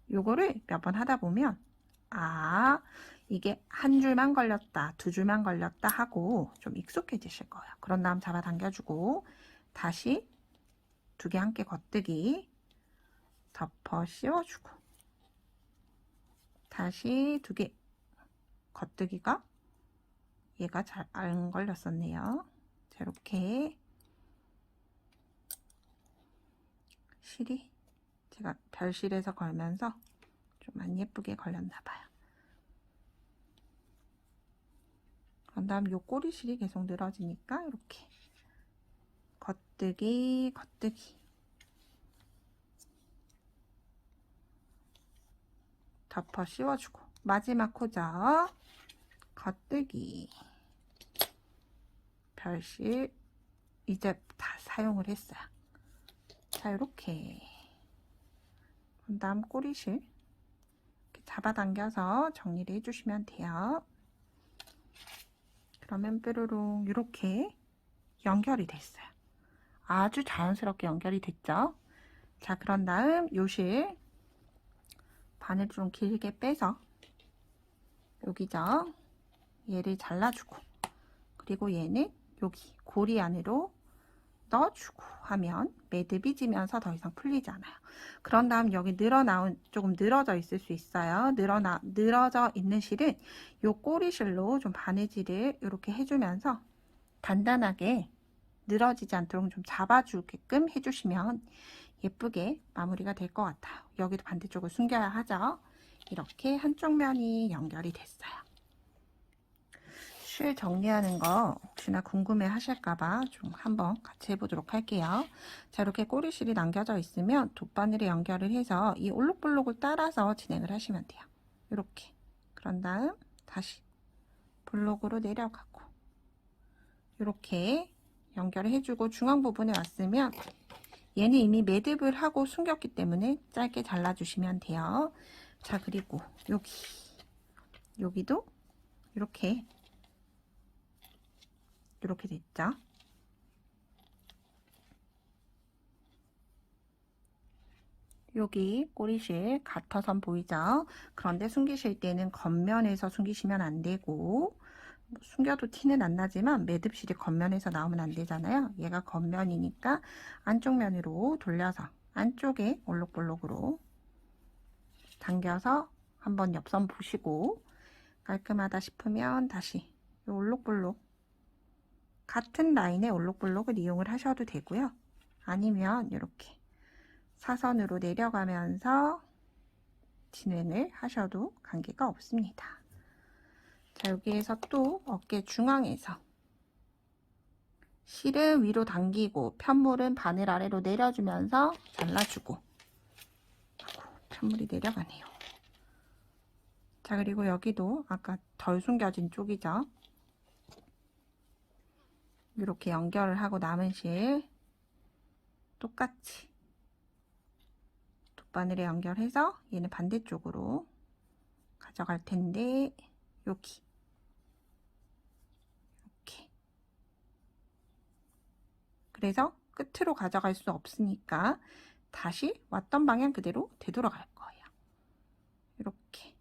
요거를 몇 번 하다 보면 아, 이게 한 줄만 걸렸다, 두 줄만 걸렸다 하고 좀 익숙해지실 거예요. 그런 다음 잡아 당겨주고 다시 두 개 함께 겉뜨기 덮어 씌워주고 다시 두 개 겉뜨기가 얘가 잘 안 걸렸었네요. 자, 이렇게 실이 제가 별실에서 걸면서 좀 안 예쁘게 걸렸나 봐요. 그런 다음 요 꼬리실이 계속 늘어지니까 이렇게 겉뜨기 겉뜨기 덮어 씌워주고 마지막 코저 겉뜨기 별실 이제 다 사용을 했어요. 자, 이렇게 그 다음 꼬리실 이렇게 잡아당겨서 정리를 해주시면 돼요. 그러면 뾰로롱 이렇게 연결이 됐어요. 아주 자연스럽게 연결이 됐죠. 자, 그런 다음 요실 바늘 좀 길게 빼서 여기죠. 얘를 잘라주고 그리고 얘는 여기 고리 안으로 넣어주고 하면 매듭이 지면서 더 이상 풀리지 않아요. 그런 다음 여기 조금 늘어져 있을 수 있어요. 늘어져 있는 실은 요 꼬리실로 좀 바느질을 이렇게 해주면서 단단하게 늘어지지 않도록 좀 잡아주게끔 해주시면 예쁘게 마무리가 될 것 같아요. 여기도 반대쪽을 숨겨야 하죠. 이렇게 한쪽 면이 연결이 됐어요. 실 정리하는 거 혹시나 궁금해 하실까봐 좀 한번 같이 해보도록 할게요. 자, 이렇게 꼬리실이 남겨져 있으면 돗바늘에 연결을 해서 이 올록볼록을 따라서 진행을 하시면 돼요. 이렇게. 그런 다음 다시 볼록으로 내려가고 이렇게 연결을 해주고 중앙 부분에 왔으면 얘는 이미 매듭을 하고 숨겼기 때문에 짧게 잘라주시면 돼요. 자, 그리고 여기도 이렇게 됐죠. 여기 꼬리실 같아선 보이죠? 그런데 숨기실 때는 겉면에서 숨기시면 안 되고, 숨겨도 티는 안 나지만 매듭실이 겉면에서 나오면 안 되잖아요. 얘가 겉면이니까 안쪽 면으로 돌려서 안쪽에 올록볼록으로 당겨서 한번 옆선 보시고 깔끔하다 싶으면 다시 이 올록볼록 같은 라인의 올록볼록을 이용을 하셔도 되고요. 아니면 이렇게 사선으로 내려가면서 진행을 하셔도 관계가 없습니다. 자, 여기에서 또 어깨 중앙에서 실은 위로 당기고 편물은 바늘 아래로 내려주면서 잘라주고, 편물이 내려가네요. 자, 그리고 여기도 아까 덜 숨겨진 쪽이죠. 이렇게 연결을 하고 남은 실 똑같이 돗바늘에 연결해서 얘는 반대쪽으로 가져갈 텐데 여기 이렇게. 그래서 끝으로 가져갈 수 없으니까 다시 왔던 방향 그대로 되돌아갈 거예요. 이렇게.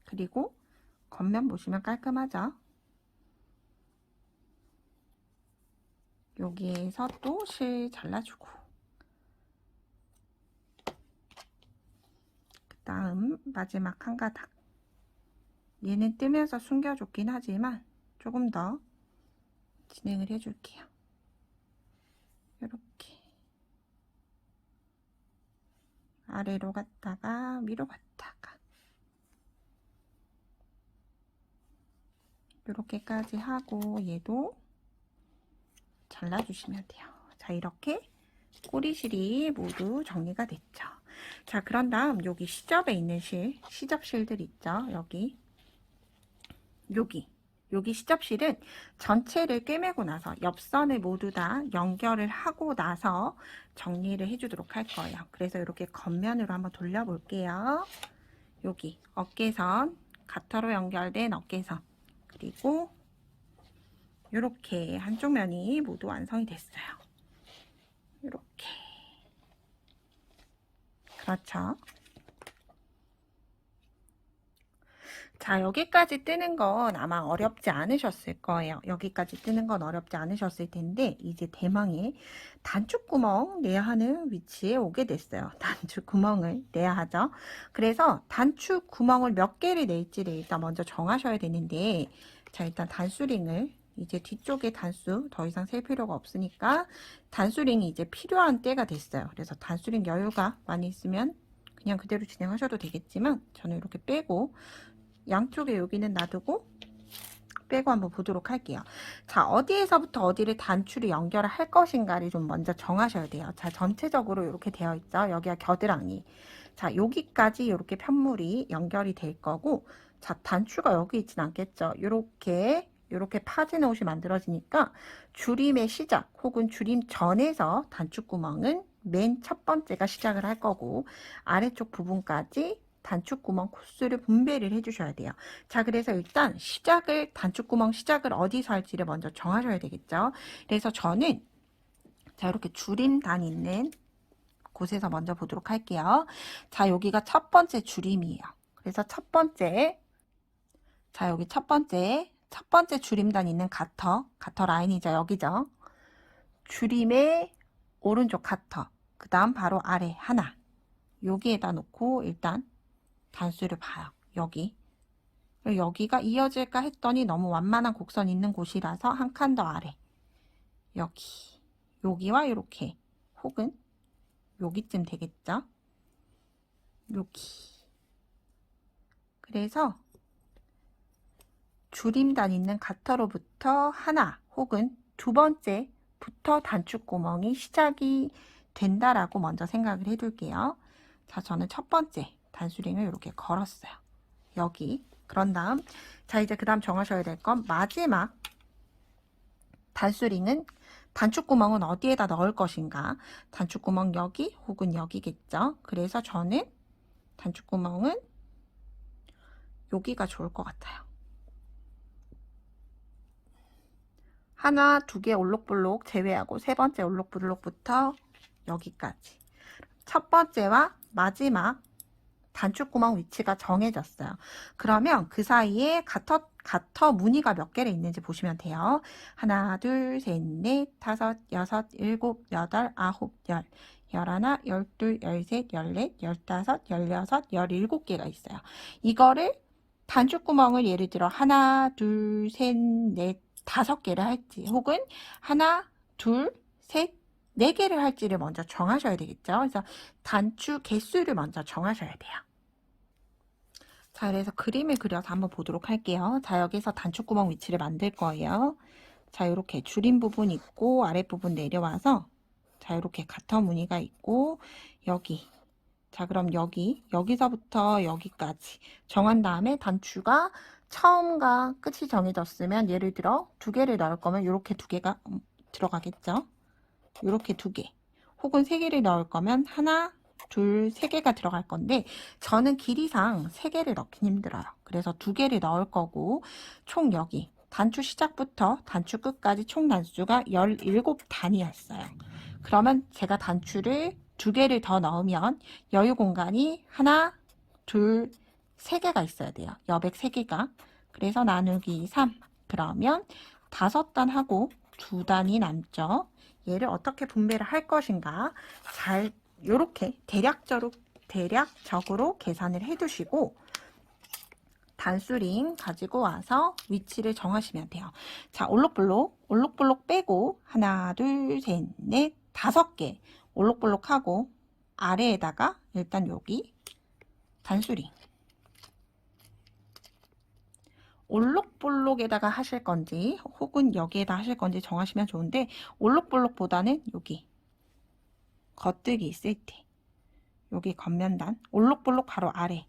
그리고 겉면 보시면 깔끔하죠? 여기에서 또 실 잘라주고, 그 다음 마지막 한 가닥. 얘는 뜨면서 숨겨줬긴 하지만 조금 더 진행을 해줄게요. 이렇게 아래로 갔다가 위로 갔다가 이렇게까지 하고 얘도 잘라주시면 돼요. 자, 이렇게 꼬리실이 모두 정리가 됐죠. 자, 그런 다음 여기 시접에 있는 시접실들 있죠. 여기 시접실은 전체를 꿰매고 나서 옆선을 모두 다 연결을 하고 나서 정리를 해주도록 할 거예요. 그래서 이렇게 겉면으로 한번 돌려볼게요. 여기 어깨선, 가터로 연결된 어깨선, 그리고 이렇게 한쪽 면이 모두 완성이 됐어요. 이렇게. 그렇죠. 자, 여기까지 뜨는 건 아마 어렵지 않으셨을 거예요. 여기까지 뜨는 건 어렵지 않으셨을 텐데 이제 대망의 단축구멍 내야 하는 위치에 오게 됐어요. 단축구멍을 내야 하죠. 그래서 단축구멍을 몇 개를 낼지를 일단 먼저 정하셔야 되는데, 자, 일단 단수링을 이제 뒤쪽에 단수 더 이상 셀 필요가 없으니까 단수링이 이제 필요한 때가 됐어요. 그래서 단수링 여유가 많이 있으면 그냥 그대로 진행하셔도 되겠지만 저는 이렇게 빼고 양쪽에 여기는 놔두고 빼고 한번 보도록 할게요. 자, 어디에서부터 어디를 단추를 연결을 할 것인가를 좀 먼저 정하셔야 돼요. 자, 전체적으로 이렇게 되어 있죠. 여기가 겨드랑이. 자, 여기까지 이렇게 편물이 연결이 될 거고, 자, 단추가 여기 있진 않겠죠. 이렇게 파지는 옷이 만들어지니까 줄임의 시작 혹은 줄임 전에서 단축구멍은 맨 첫 번째가 시작을 할 거고, 아래쪽 부분까지 단축구멍 코스를 분배를 해주셔야 돼요. 자, 그래서 일단 단축구멍 시작을 어디서 할지를 먼저 정하셔야 되겠죠. 그래서 저는 자, 이렇게 줄임단 있는 곳에서 먼저 보도록 할게요. 자, 여기가 첫 번째 줄임이에요. 그래서 첫 번째, 자, 여기 첫 번째 줄임단 있는 가터 라인이죠. 여기죠. 줄임의 오른쪽 가터, 그 다음 바로 아래 하나, 여기에다 놓고 일단 단수를 봐요. 여기가 이어질까 했더니 너무 완만한 곡선이 있는 곳이라서 한 칸 더 아래, 여기와 이렇게, 혹은 여기쯤 되겠죠. 여기. 그래서 줄임단 있는 가터로부터 하나 혹은 두 번째부터 단축구멍이 시작이 된다라고 먼저 생각을 해둘게요. 자, 저는 첫 번째 단수링을 이렇게 걸었어요. 여기. 그런 다음, 자, 이제 그 다음 정하셔야 될 건 마지막 단수링은 단축구멍은 어디에다 넣을 것인가. 단축구멍 여기 혹은 여기겠죠. 그래서 저는 단축구멍은 여기가 좋을 것 같아요. 하나, 두 개 올록블록 제외하고 세 번째 올록블록부터 여기까지. 첫 번째와 마지막 단축구멍 위치가 정해졌어요. 그러면 그 사이에 가터 무늬가 몇 개를 있는지 보시면 돼요. 하나, 둘, 셋, 넷, 다섯, 여섯, 일곱, 여덟, 아홉, 열, 열하나, 열둘, 열셋, 열넷, 열다섯, 열여섯, 열일곱 개가 있어요. 이거를 단축구멍을 예를 들어 하나, 둘, 셋, 넷, 다섯 개를 할지, 혹은 하나, 둘, 셋, 네 개를 할지를 먼저 정하셔야 되겠죠. 그래서 단추 개수를 먼저 정하셔야 돼요. 자, 그래서 그림을 그려서 한번 보도록 할게요. 자, 여기서 단축구멍 위치를 만들 거예요. 자, 이렇게 줄임 부분 있고 아랫부분 내려와서, 자, 이렇게 가터 무늬가 있고 여기, 자, 그럼 여기서부터 여기까지 정한 다음에 단추가 처음과 끝이 정해졌으면 예를 들어 두 개를 넣을 거면 이렇게 두 개가 들어가겠죠. 이렇게 두 개, 혹은 세 개를 넣을 거면 하나, 둘, 세 개가 들어갈 건데 저는 길이상 세 개를 넣긴 힘들어요. 그래서 두 개를 넣을 거고, 총 여기 단추 시작부터 단추 끝까지 총 단수가 17단이었어요. 그러면 제가 단추를 두 개를 더 넣으면 여유 공간이 하나, 둘, 세 개가 있어야 돼요. 여백 세 개가. 그래서 나누기 3. 그러면 5단 하고 2단이 남죠. 얘를 어떻게 분배를 할 것인가 잘 요렇게 대략적으로 계산을 해 두시고 단수링 가지고 와서 위치를 정하시면 돼요. 자, 올록볼록 빼고 하나, 둘, 셋, 넷, 5개 올록볼록 하고 아래에다가 일단 여기 단수링 올록볼록에다가 하실 건지 혹은 여기에다 하실 건지 정하시면 좋은데 올록볼록보다는 여기 겉뜨기 있을 때 여기 겉면단 올록볼록 바로 아래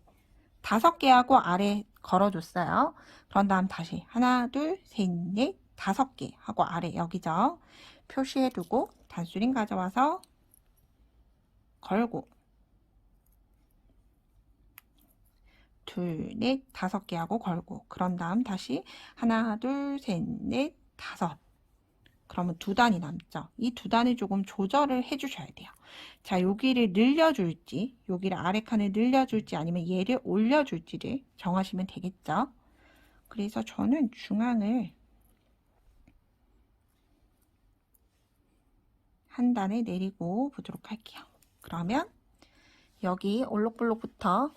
5개 하고 아래 걸어줬어요. 그런 다음 다시 하나, 둘, 셋, 넷, 5개 하고 아래 여기죠. 표시해두고 단수링 가져와서 걸고 둘, 넷, 5개 하고 걸고 그런 다음 다시 하나, 둘, 셋, 넷, 5 그러면 2단이 남죠. 이 2단을 조금 조절을 해주셔야 돼요. 자, 여기를 늘려줄지 여기를 아래 칸을 늘려줄지 아니면 얘를 올려줄지를 정하시면 되겠죠. 그래서 저는 중앙을 한 단에 내리고 보도록 할게요. 그러면 여기 올록볼록부터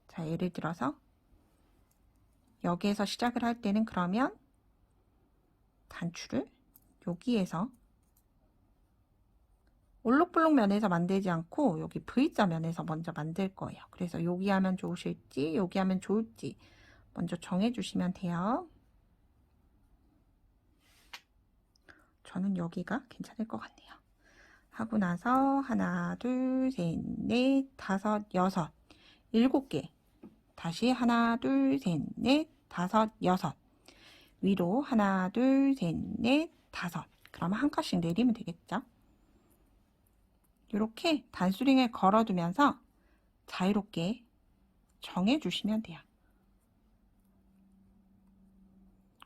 자, 예를 들어서 여기에서 시작을 할 때는 그러면 단추를 여기에서 올록볼록 면에서 만들지 않고 여기 V자 면에서 먼저 만들 거예요. 그래서 여기 하면 좋으실지 여기 하면 좋을지 먼저 정해 주시면 돼요. 저는 여기가 괜찮을 것 같네요. 하고 나서 하나, 둘, 셋, 넷, 5, 6, 7개 다시 하나, 둘, 셋, 넷, 5, 6 위로 하나, 둘, 셋, 넷, 5 그러면 한 칸씩 내리면 되겠죠. 이렇게 단수링을 걸어두면서 자유롭게 정해주시면 돼요.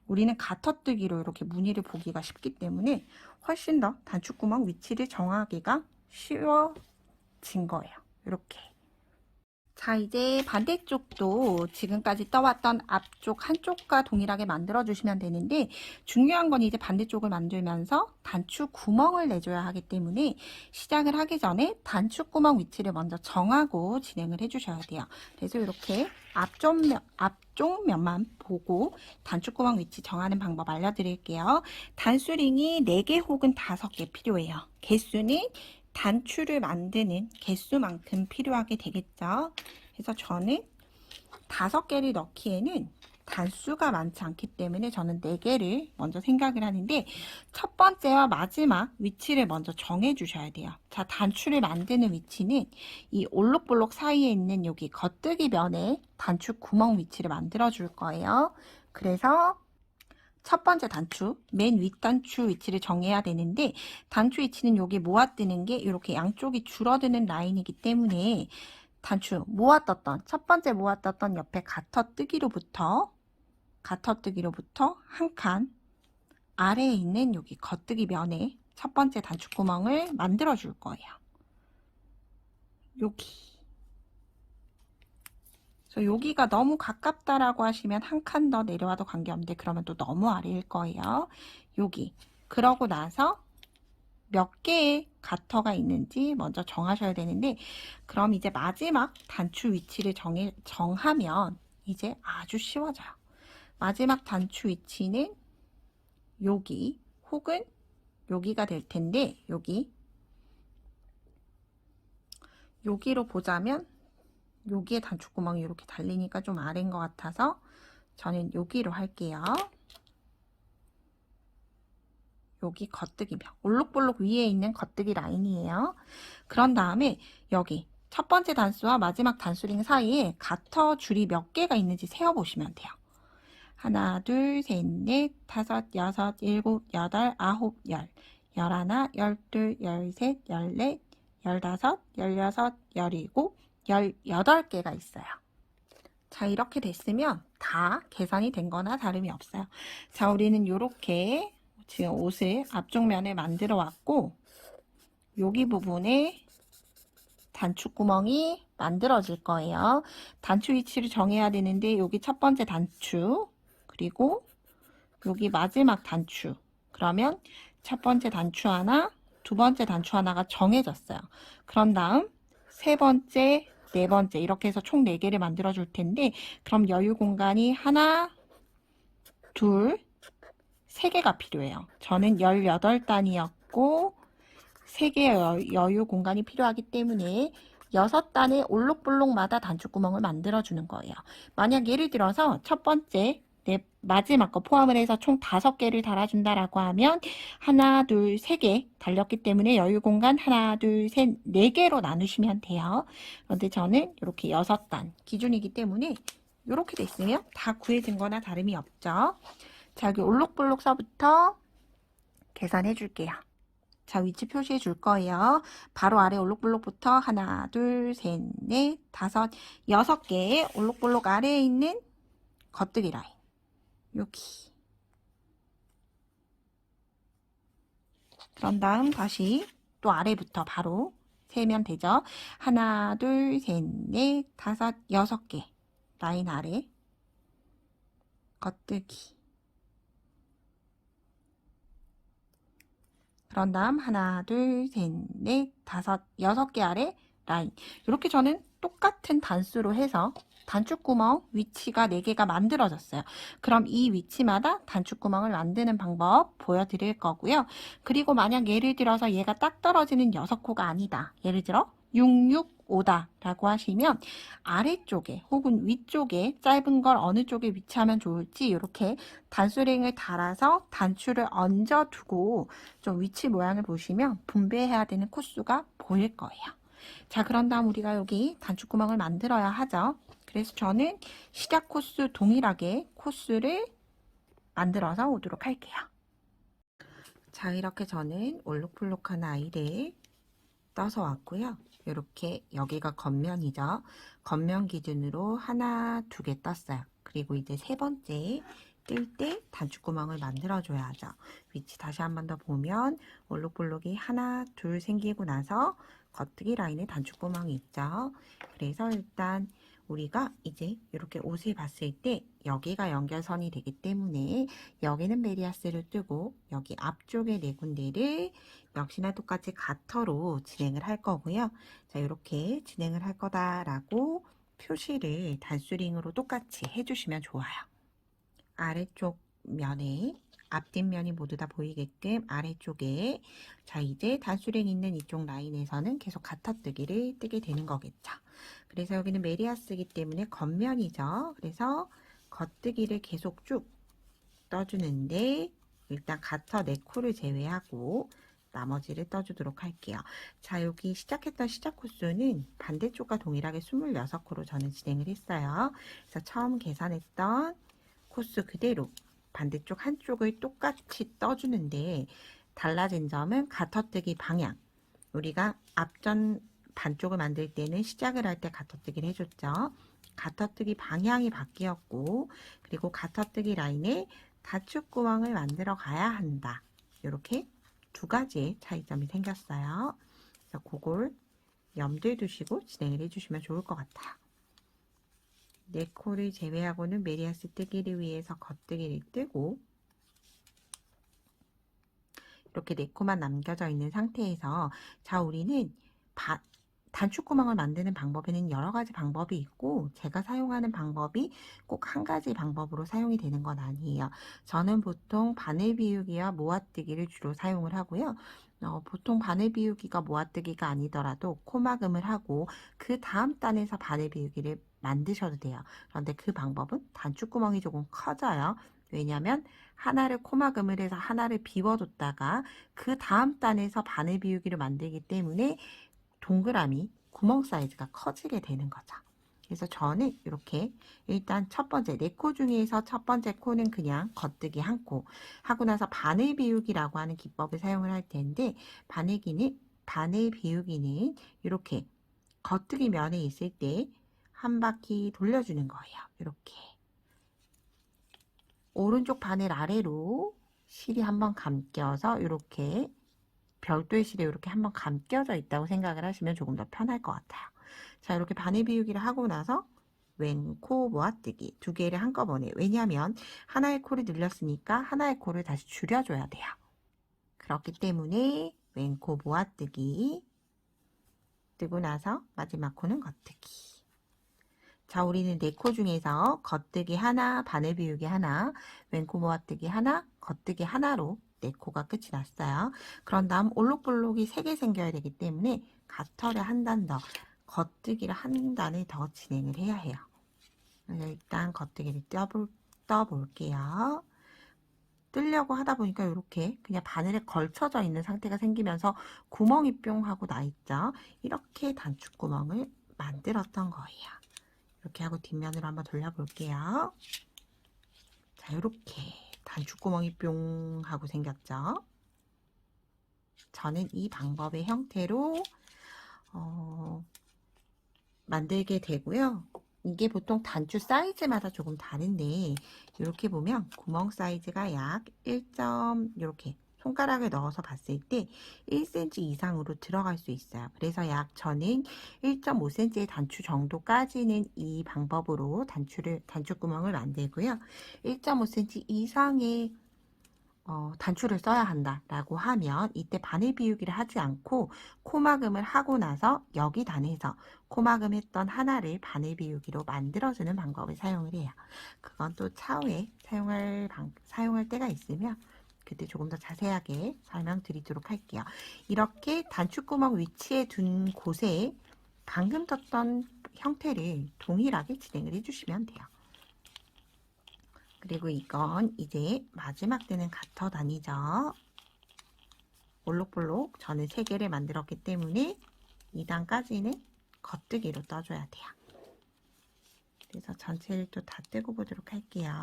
우리는 가터뜨기로 이렇게 무늬를 보기가 쉽기 때문에 훨씬 더 단추구멍 위치를 정하기가 쉬워진 거예요. 이렇게. 자, 이제 반대쪽도 지금까지 떠왔던 앞쪽 한쪽과 동일하게 만들어 주시면 되는데 중요한 건 이제 반대쪽을 만들면서 단추 구멍을 내줘야 하기 때문에 시작을 하기 전에 단추 구멍 위치를 먼저 정하고 진행을 해 주셔야 돼요. 그래서 이렇게 앞쪽 면만 보고 단추 구멍 위치 정하는 방법 알려드릴게요. 단수링이 4개 혹은 5개 필요해요. 개수는 단추를 만드는 개수만큼 필요하게 되겠죠. 그래서 저는 5개를 넣기에는 단수가 많지 않기 때문에 저는 4개를 먼저 생각을 하는데 첫 번째와 마지막 위치를 먼저 정해 주셔야 돼요. 자, 단추를 만드는 위치는 이 올록볼록 사이에 있는 여기 겉뜨기 면에 단추 구멍 위치를 만들어 줄 거예요. 그래서 첫 번째 단추, 맨 윗단추 위치를 정해야 되는데 단추 위치는 여기 모아뜨는 게 이렇게 양쪽이 줄어드는 라인이기 때문에 단추 모아떴던 첫 번째 모아떴던 옆에 가터뜨기로부터 한 칸 아래에 있는 여기 겉뜨기 면에 첫 번째 단추 구멍을 만들어 줄 거예요. 여기가 너무 가깝다라고 하시면 한 칸 더 내려와도 관계없는데 그러면 또 너무 아래일 거예요. 여기. 그러고 나서 몇 개의 가터가 있는지 먼저 정하셔야 되는데 그럼 이제 마지막 단추 위치를 정하면 이제 아주 쉬워져요. 마지막 단추 위치는 여기 혹은 여기가 될 텐데 여기로 보자면 여기에 단추구멍이 이렇게 달리니까 좀 아래인 것 같아서 저는 여기로 할게요. 여기 겉뜨기면 올록볼록 위에 있는 겉뜨기 라인이에요. 그런 다음에 여기 첫 번째 단수와 마지막 단수링 사이에 가터 줄이 몇 개가 있는지 세어보시면 돼요. 하나, 둘, 셋, 넷, 5, 6, 7, 8, 9, 10, 11, 12, 13, 14, 15, 16, 17, 18개가 있어요. 자, 이렇게 됐으면 다 계산이 된 거나 다름이 없어요. 자, 우리는 이렇게 지금 옷을 앞쪽 면에 만들어 왔고 여기 부분에 단추구멍이 만들어질 거예요. 단추 위치를 정해야 되는데 여기 첫 번째 단추, 그리고 여기 마지막 단추. 그러면 첫 번째 단추 하나, 두 번째 단추 하나가 정해졌어요. 그런 다음 세 번째, 네 번째 이렇게 해서 총 4개를 만들어 줄 텐데, 그럼 여유 공간이 하나, 둘, 3개가 필요해요. 저는 18단이었고 3개의 여유 공간이 필요하기 때문에 6단의 올록볼록마다 단추구멍을 만들어 주는 거예요. 만약 예를 들어서 첫 번째 마지막 거 포함을 해서 총 5개를 달아준다라고 하면 하나, 둘, 3개 달렸기 때문에 여유 공간 하나, 둘, 셋, 4개로 나누시면 돼요. 그런데 저는 이렇게 6단 기준이기 때문에 이렇게 됐으면 다 구해진 거나 다름이 없죠. 자, 여기 올록볼록서부터 계산해 줄게요. 자, 위치 표시해 줄 거예요. 바로 아래 올록볼록부터 하나, 둘, 셋, 넷, 다섯, 6개 올록볼록 아래에 있는 겉뜨기 라인. 여기. 그런 다음 다시 또 아래부터 바로 세면 되죠. 하나, 둘, 셋, 넷, 다섯, 6개 라인 아래 겉뜨기. 그런 다음 하나, 둘, 셋, 넷, 다섯, 6개 아래 라인. 이렇게 저는 똑같은 단수로 해서 단추구멍 위치가 4개가 만들어졌어요. 그럼 이 위치마다 단추구멍을 만드는 방법 보여드릴 거고요. 그리고 만약 예를 들어서 얘가 딱 떨어지는 6코가 아니다. 예를 들어 665다 라고 하시면 아래쪽에 혹은 위쪽에 짧은 걸 어느 쪽에 위치하면 좋을지 이렇게 단수링을 달아서 단추를 얹어 두고 좀 위치 모양을 보시면 분배해야 되는 코수가 보일 거예요. 자, 그런 다음 우리가 여기 단추구멍을 만들어야 하죠. 그래서 저는 시작 코수 동일하게 코수를 만들어서 오도록 할게요. 자, 이렇게 저는 올록볼록한 아이를 떠서 왔고요. 이렇게 여기가 겉면이죠. 겉면 기준으로 하나, 2개 떴어요. 그리고 이제 세 번째 뜰 때 단추구멍을 만들어 줘야죠. 위치 다시 한 번 더 보면 올록볼록이 하나, 둘 생기고 나서 겉뜨기 라인에 단추구멍이 있죠. 그래서 일단 우리가 이제 이렇게 옷을 봤을 때 여기가 연결선이 되기 때문에 여기는 메리아스를 뜨고 여기 앞쪽에 4군데를 역시나 똑같이 가터로 진행을 할 거고요. 자, 이렇게 진행을 할 거다라고 표시를 단수링으로 똑같이 해주시면 좋아요. 아래쪽 면에 앞뒷면이 모두 다 보이게끔 아래쪽에, 자, 이제 단수링 있는 이쪽 라인에서는 계속 가터뜨기를 뜨게 되는 거겠죠. 그래서 여기는 메리아스이기 때문에 겉면이죠. 그래서 겉뜨기를 계속 쭉 떠주는데 일단 가터 4코를 제외하고 나머지를 떠주도록 할게요. 자, 여기 시작했던 시작 코수는 반대쪽과 동일하게 26코로 저는 진행을 했어요. 그래서 처음 계산했던 코수 그대로 반대쪽 한쪽을 똑같이 떠주는데 달라진 점은 가터뜨기 방향. 우리가 앞전 반쪽을 만들 때는 시작을 할 때 가터뜨기를 해줬죠. 가터뜨기 방향이 바뀌었고, 그리고 가터뜨기 라인에 단추구멍을 만들어 가야 한다. 이렇게 2가지의 차이점이 생겼어요. 그래서 그걸 염두에 두시고 진행을 해주시면 좋을 것 같아요. 4코를 제외하고는 메리아스 뜨기를 위해서 겉뜨기를 뜨고 이렇게 4코만 남겨져 있는 상태에서, 자, 우리는 단추구멍을 만드는 방법에는 여러 가지 방법이 있고 제가 사용하는 방법이 꼭 한 가지 방법으로 사용이 되는 건 아니에요. 저는 보통 바늘 비우기와 모아뜨기를 주로 사용을 하고요. 보통 바늘 비우기가 모아뜨기가 아니더라도 코막음을 하고 그 다음 단에서 바늘 비우기를 만드셔도 돼요. 그런데 그 방법은 단추구멍이 조금 커져요. 왜냐하면 하나를 코막음을 해서 하나를 비워뒀다가 그 다음 단에서 바늘 비우기를 만들기 때문에 동그라미 구멍 사이즈가 커지게 되는 거죠. 그래서 저는 이렇게 일단 첫 번째 4코 중에서 첫 번째 코는 그냥 겉뜨기 1코 하고 나서 바늘 비우기라고 하는 기법을 사용을 할 텐데, 바늘 비우기는 이렇게 겉뜨기 면에 있을 때 한 바퀴 돌려주는 거예요. 이렇게 오른쪽 바늘 아래로 실이 한번 감겨서 이렇게 별도의 실에 이렇게 한번 감겨져 있다고 생각을 하시면 조금 더 편할 것 같아요. 자, 이렇게 바늘 비우기를 하고 나서 왼코 모아뜨기 두 개를 한꺼번에, 왜냐하면 하나의 코를 늘렸으니까 하나의 코를 다시 줄여줘야 돼요. 그렇기 때문에 왼코 모아뜨기 뜨고 나서 마지막 코는 겉뜨기. 자, 우리는 네 코 중에서 겉뜨기 하나, 바늘 비우기 하나, 왼코 모아뜨기 하나, 겉뜨기 하나로 네 코가 끝이 났어요. 그런 다음 올록볼록이 3개 생겨야 되기 때문에 가터를 한 단 더, 겉뜨기를 한 단을 더 진행을 해야 해요. 그래서 일단 겉뜨기를 떠볼게요. 뜨려고 하다 보니까 이렇게 그냥 바늘에 걸쳐져 있는 상태가 생기면서 구멍이 뿅 하고 나 있죠. 이렇게 단축구멍을 만들었던 거예요. 이렇게 하고 뒷면으로 한번 돌려볼게요. 자, 이렇게 단축구멍이 뿅 하고 생겼죠. 저는 이 방법의 형태로 만들게 되고요. 이게 보통 단추 사이즈마다 조금 다른데 이렇게 보면 구멍 사이즈가 약 1. 이렇게 손가락을 넣어서 봤을 때 1cm 이상으로 들어갈 수 있어요. 그래서 약 저는 1.5cm의 단추 정도까지는 이 방법으로 단추구멍을 만들고요. 1.5cm 이상의 단추를 써야 한다라고 하면 이때 바늘 비우기를 하지 않고 코막음을 하고 나서 여기 단에서 코막음 했던 하나를 바늘 비우기로 만들어주는 방법을 사용을 해요. 그건 또 차후에 사용할 때가 있으면 그때 조금 더 자세하게 설명드리도록 할게요. 이렇게 단추구멍 위치에 둔 곳에 방금 떴던 형태를 동일하게 진행을 해주시면 돼요. 그리고 이건 이제 마지막 때는 가터 단이죠. 올록볼록 저는 3개를 만들었기 때문에 2단까지는 겉뜨기로 떠줘야 돼요. 그래서 전체를 또 다 뜨고 보도록 할게요.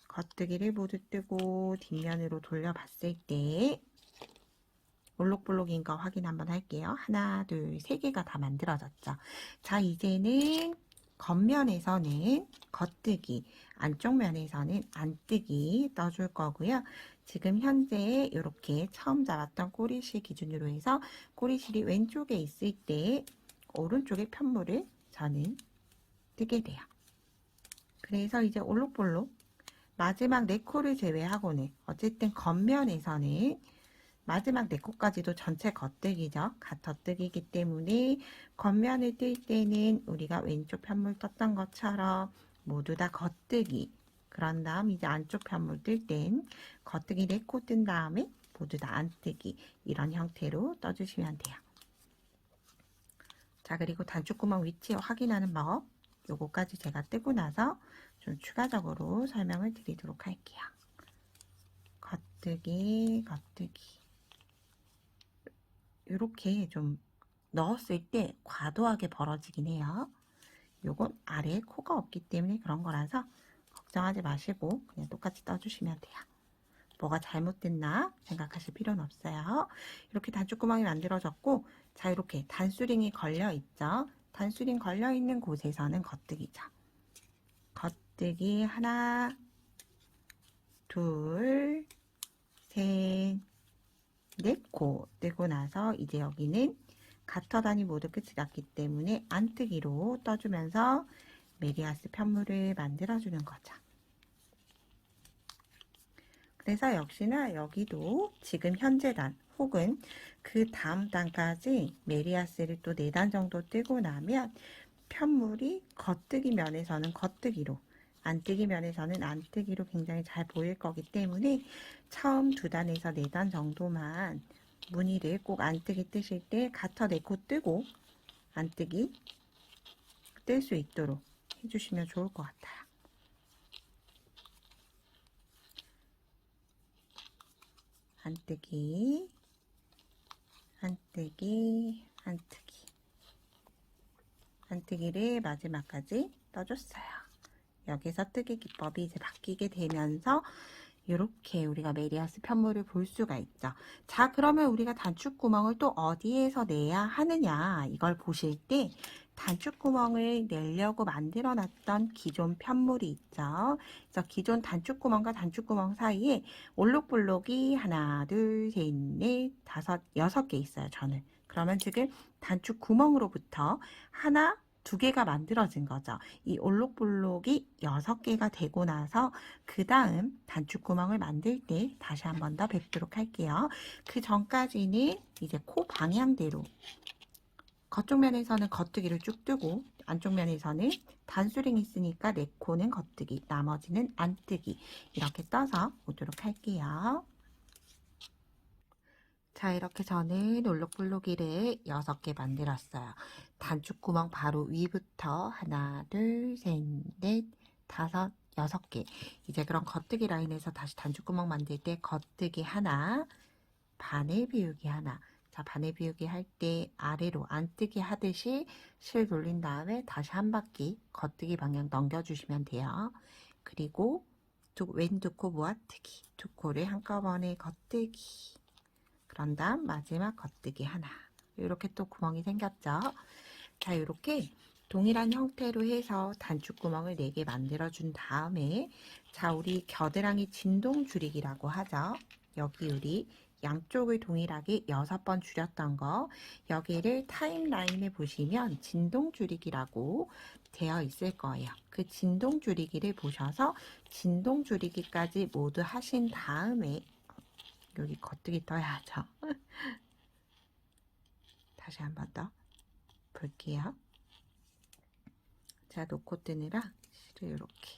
겉뜨기를 모두 뜨고 뒷면으로 돌려봤을 때 올록볼록인 거 확인 한번 할게요. 하나, 둘, 3개가 다 만들어졌죠. 자, 이제는 겉면에서는 겉뜨기, 안쪽 면에서는 안뜨기 떠줄 거고요. 지금 현재 이렇게 처음 잡았던 꼬리실 기준으로 해서 꼬리실이 왼쪽에 있을 때 오른쪽의 편물을 저는 뜨게 돼요. 그래서 이제 올록볼록 마지막 4코를 제외하고는 어쨌든 겉면에서는 마지막 4코까지도 전체 겉뜨기죠. 겉뜨기이기 때문에 겉면을 뜰 때는 우리가 왼쪽 편물 떴던 것처럼 모두 다 겉뜨기. 그런 다음 이제 안쪽 편물 뜰 땐 겉뜨기 4코 뜬 다음에 모두 다 안뜨기. 이런 형태로 떠주시면 돼요. 자, 그리고 단축구멍 위치 확인하는 법. 요거까지 제가 뜨고 나서 좀 추가적으로 설명을 드리도록 할게요. 겉뜨기, 겉뜨기. 이렇게 좀 넣었을 때 과도하게 벌어지긴 해요. 요건 아래에 코가 없기 때문에 그런 거라서 걱정하지 마시고 그냥 똑같이 떠주시면 돼요. 뭐가 잘못됐나 생각하실 필요는 없어요. 이렇게 단축구멍이 만들어졌고, 자, 이렇게 단수링이 걸려 있죠. 단수링 걸려 있는 곳에서는 겉뜨기죠. 겉뜨기 하나, 둘, 셋, 4코 뜨고 나서 이제 여기는 가터단이 모두 끝이 났기 때문에 안뜨기로 떠주면서 메리아스 편물을 만들어주는 거죠. 그래서 역시나 여기도 지금 현재 단 혹은 그 다음 단까지 메리아스를 또 4단 정도 뜨고 나면 편물이 겉뜨기 면에서는 겉뜨기로, 안뜨기 면에서는 안뜨기로 굉장히 잘 보일 거기 때문에 처음 2단에서 4단 정도만 무늬를 꼭 안뜨기 뜨실 때 가터 4코 뜨고 안뜨기 뜰 수 있도록 해주시면 좋을 것 같아요. 안뜨기, 안뜨기, 안뜨기. 안뜨기를 마지막까지 떠줬어요. 여기서 뜨기 기법이 이제 바뀌게 되면서 이렇게 우리가 메리아스 편물을 볼 수가 있죠. 자, 그러면 우리가 단축구멍을 또 어디에서 내야 하느냐, 이걸 보실 때 단축구멍을 내려고 만들어 놨던 기존 편물이 있죠. 그래서 기존 단축구멍과 단축구멍 사이에 올록볼록이 하나, 둘, 셋, 넷, 다섯, 6개 있어요, 저는. 그러면 지금 단축구멍으로부터 하나, 2개가 만들어진 거죠. 이 올록볼록이 6개가 되고 나서 그 다음 단축구멍을 만들 때 다시 한 번 더 뵙도록 할게요. 그 전까지는 이제 코 방향대로 겉쪽 면에서는 겉뜨기를 쭉 뜨고 안쪽 면에서는 단수링이 있으니까 내 코는 겉뜨기, 나머지는 안뜨기 이렇게 떠서 오도록 할게요. 자, 이렇게 저는 올록볼록이를 6개 만들었어요. 단축구멍 바로 위부터 하나, 둘, 셋, 넷, 다섯, 6개. 이제 그럼 겉뜨기 라인에서 다시 단축구멍 만들 때 겉뜨기 하나, 바늘 비우기 하나. 자, 바늘 비우기 할 때 아래로 안뜨기 하듯이 실 돌린 다음에 다시 한 바퀴 겉뜨기 방향 넘겨주시면 돼요. 그리고 왼 두 코 모아뜨기, 두 코를 한꺼번에 겉뜨기. 그런 다음 마지막 겉뜨기 하나. 이렇게 또 구멍이 생겼죠. 자, 이렇게 동일한 형태로 해서 단축구멍을 4개 만들어 준 다음에, 자, 우리 겨드랑이 진동 줄이기라고 하죠. 여기 우리 양쪽을 동일하게 6번 줄였던 거, 여기를 타임라인에 보시면 진동 줄이기라고 되어 있을 거예요. 그 진동 줄이기를 보셔서 진동 줄이기까지 모두 하신 다음에, 여기 겉뜨기 떠야죠. 다시 한 번 더 볼게요. 자, 놓고 뜨느라 실을 이렇게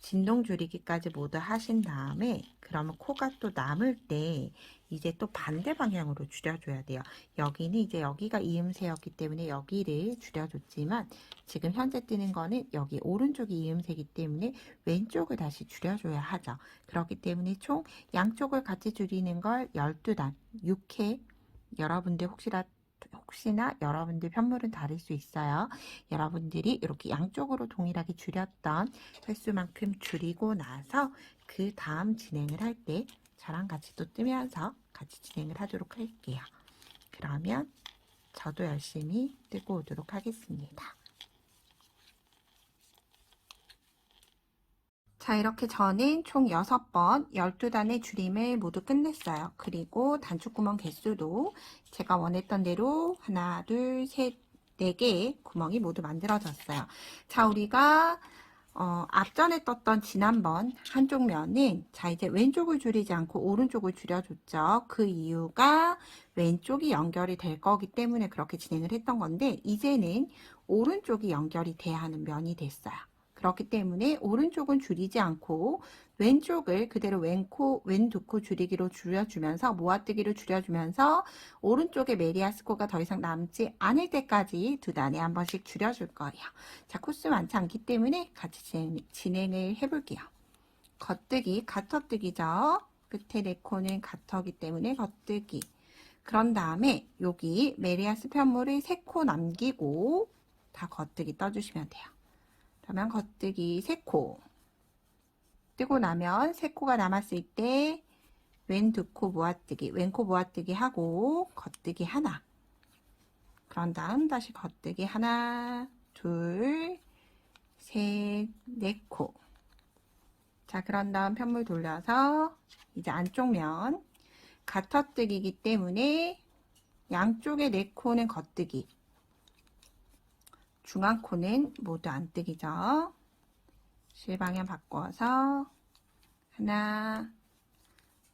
진동 줄이기까지 모두 하신 다음에, 그러면 코가 또 남을 때 이제 또 반대 방향으로 줄여줘야 돼요. 여기는 이제 여기가 이음새였기 때문에 여기를 줄여줬지만, 지금 현재 뜨는 거는 여기 오른쪽이 이음새이기 때문에 왼쪽을 다시 줄여줘야 하죠. 그렇기 때문에 총 양쪽을 같이 줄이는 걸 12단, 6회. 여러분들 혹시나 여러분들 편물은 다를 수 있어요. 여러분들이 이렇게 양쪽으로 동일하게 줄였던 횟수만큼 줄이고 나서 그 다음 진행을 할 때 저랑 같이 또 뜨면서 같이 진행을 하도록 할게요. 그러면 저도 열심히 뜨고 오도록 하겠습니다. 자, 이렇게 저는 총 6번 12단의 줄임을 모두 끝냈어요. 그리고 단축구멍 개수도 제가 원했던 대로 하나, 둘, 셋, 4개의 구멍이 모두 만들어졌어요. 자, 우리가 앞전에 떴던 지난번 한쪽 면은, 자, 이제 왼쪽을 줄이지 않고 오른쪽을 줄여줬죠. 그 이유가 왼쪽이 연결이 될 거기 때문에 그렇게 진행을 했던 건데, 이제는 오른쪽이 연결이 돼야 하는 면이 됐어요. 그렇기 때문에 오른쪽은 줄이지 않고 왼쪽을 그대로 왼 두 코 줄이기로 줄여주면서, 모아뜨기로 줄여주면서 오른쪽에 메리아스 코가 더 이상 남지 않을 때까지 2단에 한 번씩 줄여줄 거예요. 자, 코수 많지 않기 때문에 같이 진행을 해볼게요. 겉뜨기, 가터뜨기죠. 끝에 4코는 가터기 때문에 겉뜨기. 그런 다음에 여기 메리아스 편물을 3코 남기고 다 겉뜨기 떠주시면 돼요. 그러면 겉뜨기 3코. 뜨고 나면 3코가 남았을 때 왼 두 코 모아뜨기, 왼코 모아뜨기 하고 겉뜨기 하나. 그런 다음 다시 겉뜨기 하나, 둘, 셋, 4코. 자, 그런 다음 편물 돌려서 이제 안쪽 면 가터뜨기이기 때문에 양쪽에 4코는 겉뜨기, 중앙 코는 모두 안뜨기죠. 실 방향 바꿔서 하나,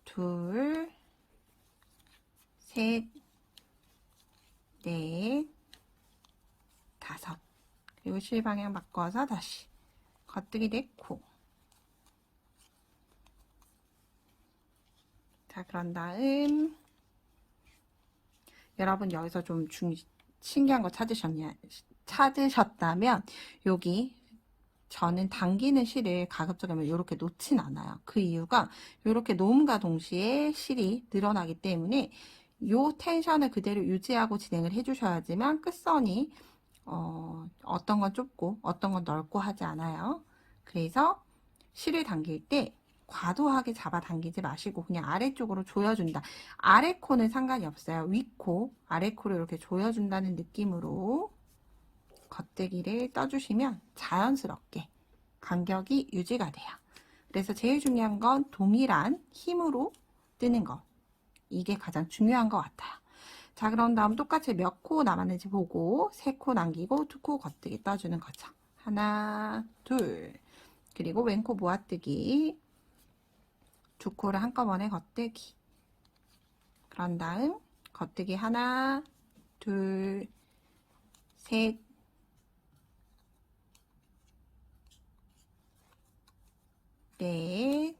둘, 셋, 넷, 다섯. 그리고 실 방향 바꿔서 다시 겉뜨기 4코. 자, 그런 다음 여러분 여기서 좀 신기한 거 찾으셨다면, 여기 저는 당기는 실을 가급적이면 이렇게 놓진 않아요. 그 이유가 이렇게 놓음과 동시에 실이 늘어나기 때문에 이 텐션을 그대로 유지하고 진행을 해주셔야지만 끝선이 어떤 건 좁고 어떤 건 넓고 하지 않아요. 그래서 실을 당길 때 과도하게 잡아당기지 마시고 그냥 아래쪽으로 조여준다. 아래 코는 상관이 없어요. 위 코, 아래 코를 이렇게 조여준다는 느낌으로 겉대기를 떠주시면 자연스럽게 간격이 유지가 돼요. 그래서 제일 중요한 건 동일한 힘으로 뜨는 거. 이게 가장 중요한 것 같아요. 자, 그런 다음 똑같이 몇 코 남았는지 보고 3코 남기고 2코 겉뜨기 떠주는 거죠. 하나, 둘. 그리고 왼코 모아뜨기. 2코를 한꺼번에 겉뜨기. 그런 다음 겉뜨기 하나, 둘, 셋, 넷,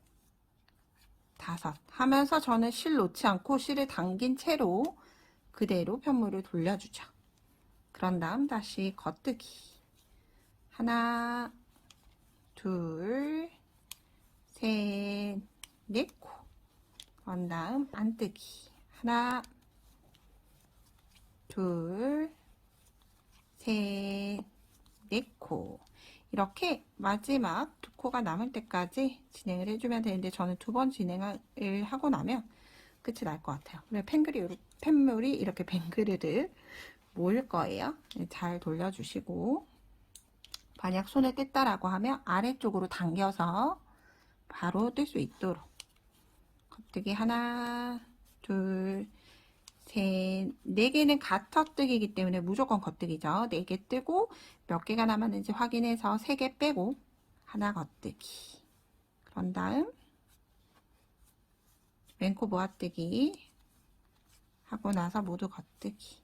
다섯 하면서 저는 실 놓지 않고 실을 당긴 채로 그대로 편물을 돌려주죠. 그런 다음 다시 겉뜨기 하나, 둘, 셋, 넷 코. 그런 다음 안뜨기 하나, 둘, 셋, 넷 코. 이렇게 마지막 2코가 남을 때까지 진행을 해주면 되는데 저는 2번 진행을 하고 나면 끝이 날 것 같아요. 펜물이 이렇게 뱅그르르 모일 거예요. 잘 돌려주시고 만약 손을 뗐다라고 하면 아래쪽으로 당겨서 바로 뜰 수 있도록 겉뜨기 하나, 둘, 셋, 4개는 가터뜨기이기 때문에 무조건 겉뜨기죠. 4개 뜨고 몇 개가 남았는지 확인해서 3개 빼고 하나 겉뜨기. 그런 다음 왼코 모아뜨기 하고 나서 모두 겉뜨기.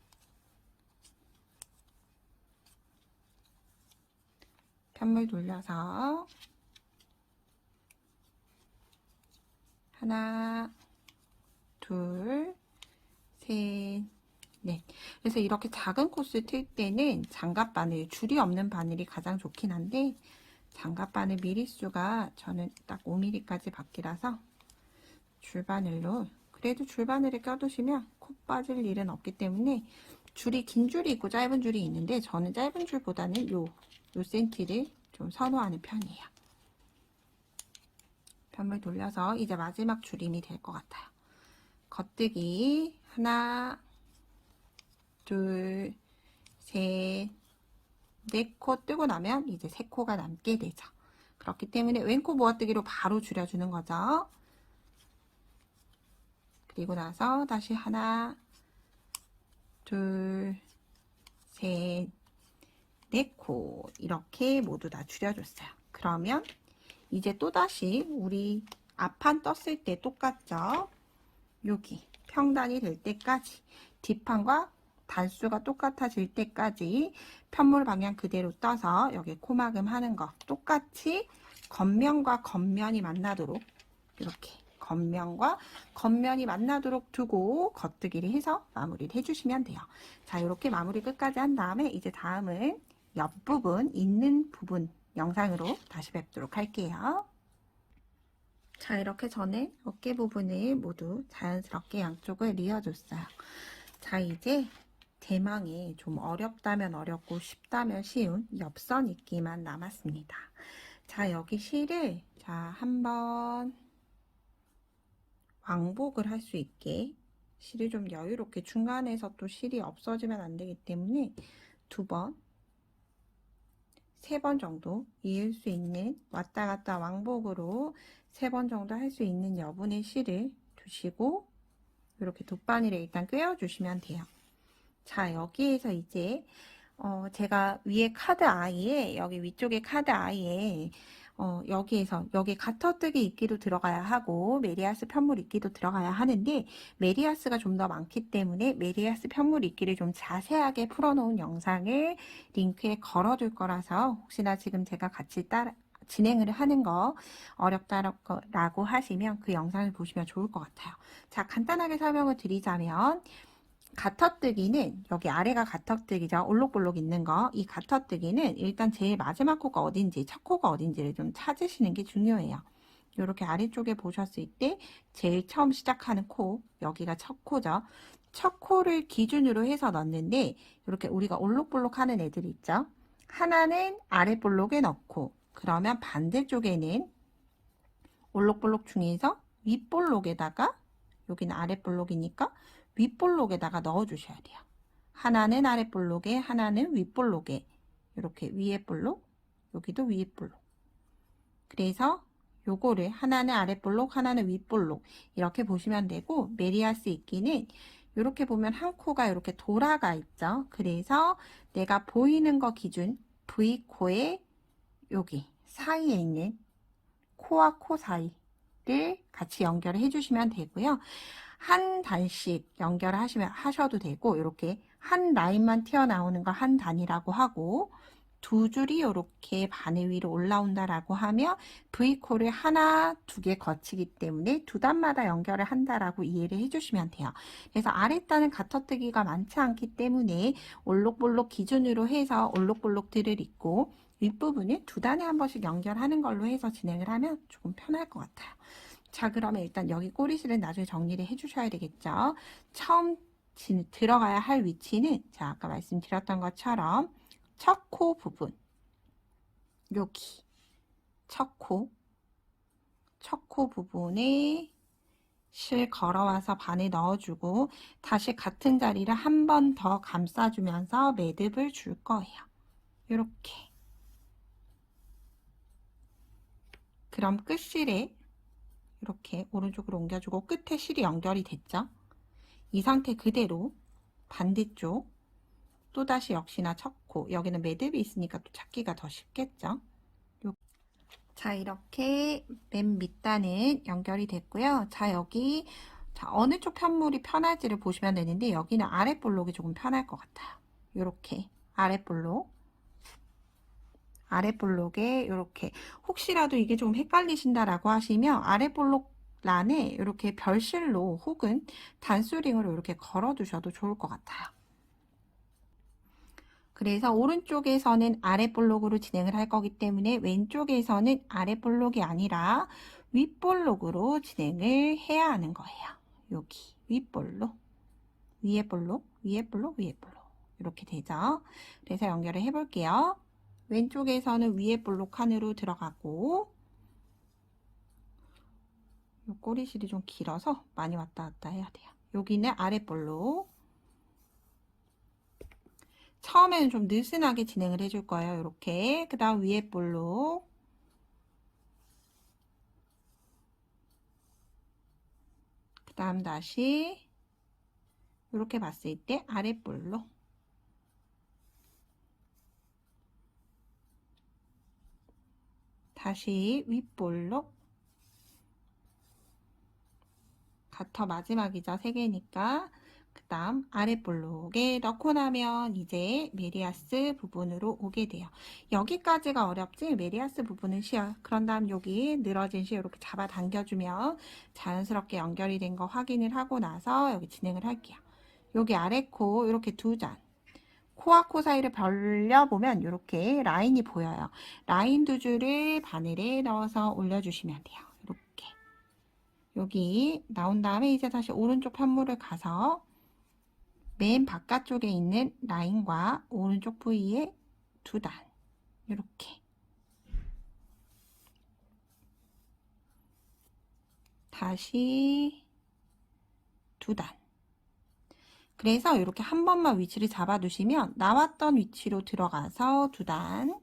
편물 돌려서 하나, 둘, 셋, 넷. 그래서 이렇게 작은 코스 틀 때는 장갑 바늘, 줄이 없는 바늘이 가장 좋긴 한데 장갑 바늘 미리수가 저는 딱 5mm까지 받기라서 줄바늘로, 그래도 줄바늘을 껴두시면 코 빠질 일은 없기 때문에 줄이 긴 줄이 있고 짧은 줄이 있는데 저는 짧은 줄보다는 요 센티를 좀 선호하는 편이에요. 편물 돌려서 이제 마지막 줄임이 될 것 같아요. 겉뜨기 하나, 둘, 셋, 4코 뜨고 나면 이제 3코가 남게 되죠. 그렇기 때문에 왼코 모아뜨기로 바로 줄여주는 거죠. 그리고 나서 다시 하나, 둘, 셋, 4코 이렇게 모두 다 줄여줬어요. 그러면 이제 또다시 우리 앞판 떴을 때 똑같죠? 여기 평단이 될 때까지 뒷판과 단수가 똑같아질 때까지 편물 방향 그대로 떠서 여기 코막음 하는 거 똑같이 겉면과 겉면이 만나도록 이렇게 겉면과 겉면이 만나도록 두고 겉뜨기를 해서 마무리를 해주시면 돼요. 자, 이렇게 마무리 끝까지 한 다음에 이제 다음은 옆부분 있는 부분 영상으로 다시 뵙도록 할게요. 자, 이렇게 저는 어깨 부분을 모두 자연스럽게 양쪽을 이어줬어요. 자, 이제 대망의 좀 어렵다면 어렵고 쉽다면 쉬운 옆선 있기만 남았습니다. 자, 여기 실을 한번 왕복을 할 수 있게 실이 좀 여유롭게 중간에서 또 실이 없어지면 안 되기 때문에 2번, 3번 정도 이을 수 있는 왔다 갔다 왕복으로 3번 정도 할 수 있는 여분의 실을 두시고 이렇게 돗바늘에 일단 꿰어주시면 돼요. 자, 여기에서 이제 제가 위에 카드 아이에 여기 위쪽에 카드 아이에 여기에서 여기 가터뜨기 있기도 들어가야 하고 메리아스 편물 있기도 들어가야 하는데 메리아스가 좀 더 많기 때문에 메리아스 편물 있기를 좀 자세하게 풀어놓은 영상을 링크에 걸어둘 거라서 혹시나 지금 제가 같이 진행을 하는 거 어렵다라고 하시면 그 영상을 보시면 좋을 것 같아요. 자, 간단하게 설명을 드리자면 가터뜨기는 여기 아래가 가터뜨기죠. 올록볼록 있는 거. 이 가터뜨기는 일단 제일 마지막 코가 어딘지, 첫 코가 어딘지를 좀 찾으시는 게 중요해요. 이렇게 아래쪽에 보셨을 때 제일 처음 시작하는 코, 여기가 첫 코죠. 첫 코를 기준으로 해서 넣는데 이렇게 우리가 올록볼록 하는 애들 있죠. 하나는 아랫볼록에 넣고 그러면 반대쪽에는 올록볼록 중에서 윗볼록에다가, 여기는 아랫볼록이니까 윗볼록에다가 넣어주셔야 돼요. 하나는 아랫볼록에, 하나는 윗볼록에, 이렇게 위에 볼록, 여기도 위에 볼록. 그래서 요거를 하나는 아랫볼록, 하나는 윗볼록 이렇게 보시면 되고, 메리아스 이끼는 이렇게 보면 한 코가 이렇게 돌아가 있죠. 그래서 내가 보이는 거 기준 V코의 여기 사이에 있는 코와 코 사이를 같이 연결을 해주시면 되고요. 한 단씩 연결을 하셔도 되고, 이렇게 한 라인만 튀어나오는 거 한 단이라고 하고, 두 줄이 이렇게 바늘 위로 올라온다라고 하면 V코를 하나, 두 개 거치기 때문에 두 단마다 연결을 한다라고 이해를 해주시면 돼요. 그래서 아랫단은 가터뜨기가 많지 않기 때문에 올록볼록 기준으로 해서 올록볼록들을 입고, 윗부분을 두 단에 한 번씩 연결하는 걸로 해서 진행을 하면 조금 편할 것 같아요. 자, 그러면 일단 여기 꼬리실은 나중에 정리를 해주셔야 되겠죠. 처음 들어가야 할 위치는, 자, 아까 말씀드렸던 것처럼 첫 코 부분, 여기 첫 코 부분에 실 걸어와서 바늘 넣어주고, 다시 같은 자리를 한 번 더 감싸주면서 매듭을 줄 거예요. 이렇게. 그럼 끝실에 이렇게 오른쪽으로 옮겨주고, 끝에 실이 연결이 됐죠. 이 상태 그대로 반대쪽 또다시 역시나 쳤고, 여기는 매듭이 있으니까 또 찾기가 더 쉽겠죠. 자, 이렇게 맨 밑단은 연결이 됐고요. 자, 여기 어느 쪽 편물이 편할지를 보시면 되는데, 여기는 아랫볼록이 조금 편할 것 같아요. 이렇게 아랫볼록에 이렇게, 혹시라도 이게 좀 헷갈리신다라고 하시면 아랫볼록 란에 이렇게 별실로 혹은 단수링으로 이렇게 걸어 두셔도 좋을 것 같아요. 그래서 오른쪽에서는 아랫볼록으로 진행을 할 거기 때문에 왼쪽에서는 아랫볼록이 아니라 윗볼록으로 진행을 해야 하는 거예요. 여기 윗볼록, 위에 볼록, 위에 볼록, 위에 볼록 이렇게 되죠. 그래서 연결을 해 볼게요. 왼쪽에서는 위에 볼록 칸으로 들어가고, 이 꼬리실이 좀 길어서 많이 왔다 갔다 해야 돼요. 여기는 아랫볼록. 처음에는 좀 느슨하게 진행을 해줄 거예요. 이렇게. 그 다음 위에 볼록. 그 다음 다시 이렇게 봤을 때 아랫볼록. 다시 윗볼록. 가터 마지막이죠. 3개니까. 그 다음 아랫볼록에 넣고 나면 이제 메리아스 부분으로 오게 돼요. 여기까지가 어렵지 메리아스 부분은 쉬워요. 그런 다음 여기 늘어진 실 이렇게 잡아 당겨주면 자연스럽게 연결이 된 거 확인을 하고 나서 여기 진행을 할게요. 여기 아래 코 이렇게 두 잔, 코와 코 사이를 벌려보면 이렇게 라인이 보여요. 라인 두 줄을 바늘에 넣어서 올려주시면 돼요. 이렇게. 여기 나온 다음에 이제 다시 오른쪽 편물을 가서 맨 바깥쪽에 있는 라인과 오른쪽 부위에 두 단, 이렇게 다시 두 단. 그래서 이렇게 한 번만 위치를 잡아 두시면 나왔던 위치로 들어가서 두 단,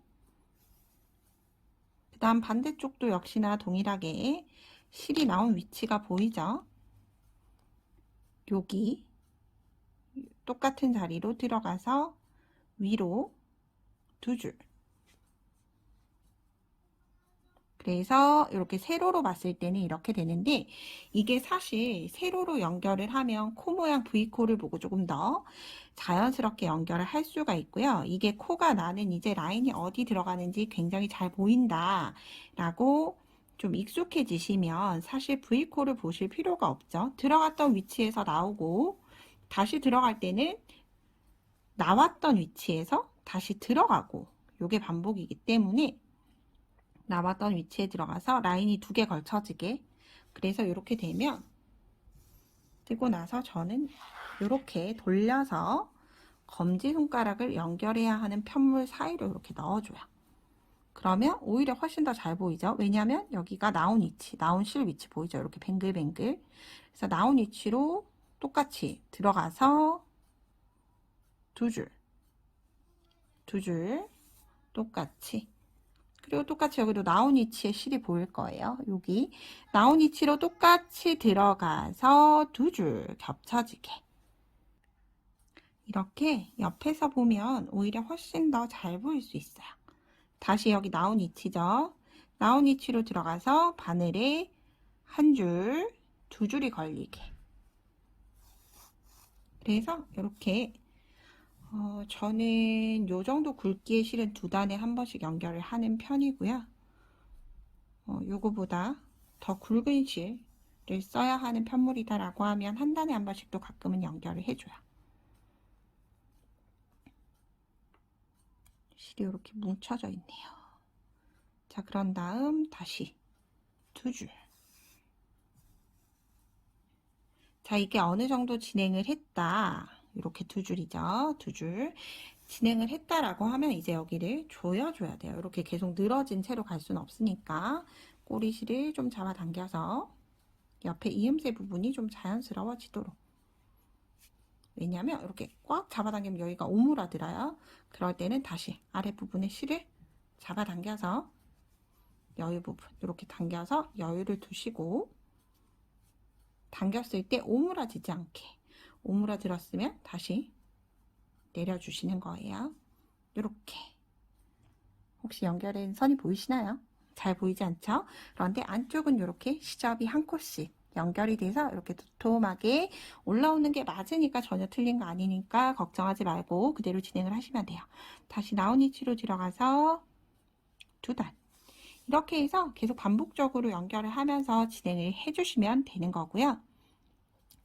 그 다음 반대쪽도 역시나 동일하게 실이 나온 위치가 보이죠? 여기 똑같은 자리로 들어가서 위로 두 줄. 그래서 이렇게 세로로 봤을 때는 이렇게 되는데, 이게 사실 세로로 연결을 하면 코 모양 V코를 보고 조금 더 자연스럽게 연결을 할 수가 있고요. 이게 코가 나는 이제 라인이 어디 들어가는지 굉장히 잘 보인다 라고 좀 익숙해지시면 사실 V코를 보실 필요가 없죠. 들어갔던 위치에서 나오고 다시 들어갈 때는 나왔던 위치에서 다시 들어가고, 이게 반복이기 때문에 나왔던 위치에 들어가서 라인이 두 개 걸쳐지게, 그래서 이렇게 되면 뜨고 나서 저는 이렇게 돌려서 검지손가락을 연결해야 하는 편물 사이로 이렇게 넣어줘요. 그러면 오히려 훨씬 더 잘 보이죠. 왜냐하면 여기가 나온 위치, 나온 실 위치 보이죠. 이렇게 뱅글뱅글. 그래서 나온 위치로 똑같이 들어가서 두 줄, 두 줄 똑같이, 그리고 똑같이 여기도 나온 위치에 실이 보일 거예요. 여기 나온 위치로 똑같이 들어가서 두 줄 겹쳐지게, 이렇게 옆에서 보면 오히려 훨씬 더 잘 보일 수 있어요. 다시 여기 나온 위치죠. 나온 위치로 들어가서 바늘에 한 줄, 두 줄이 걸리게. 그래서 이렇게 저는 요 정도 굵기의 실은 두 단에 한 번씩 연결을 하는 편이고요. 요거보다 더 굵은 실을 써야 하는 편물이다라고 하면 한 단에 한 번씩도 가끔은 연결을 해줘요. 실이 이렇게 뭉쳐져 있네요. 자, 그런 다음 다시 두 줄. 자, 이게 어느 정도 진행을 했다. 이렇게 두 줄이죠. 두 줄. 진행을 했다라고 하면 이제 여기를 조여줘야 돼요. 이렇게 계속 늘어진 채로 갈 수는 없으니까 꼬리실을 좀 잡아당겨서 옆에 이음새 부분이 좀 자연스러워지도록. 왜냐하면 이렇게 꽉 잡아당기면 여기가 오므라들어요. 그럴 때는 다시 아랫부분에 실을 잡아당겨서 여유 부분 이렇게 당겨서 여유를 두시고, 당겼을 때 오므라지지 않게, 오므라들었으면 다시 내려주시는 거예요. 이렇게. 혹시 연결된 선이 보이시나요? 잘 보이지 않죠? 그런데 안쪽은 이렇게 시접이 한 콜씩 연결이 돼서 이렇게 도톰하게 올라오는 게 맞으니까 전혀 틀린 거 아니니까 걱정하지 말고 그대로 진행을 하시면 돼요. 다시 나온 위치로 들어가서 두 단. 이렇게 해서 계속 반복적으로 연결을 하면서 진행을 해주시면 되는 거고요.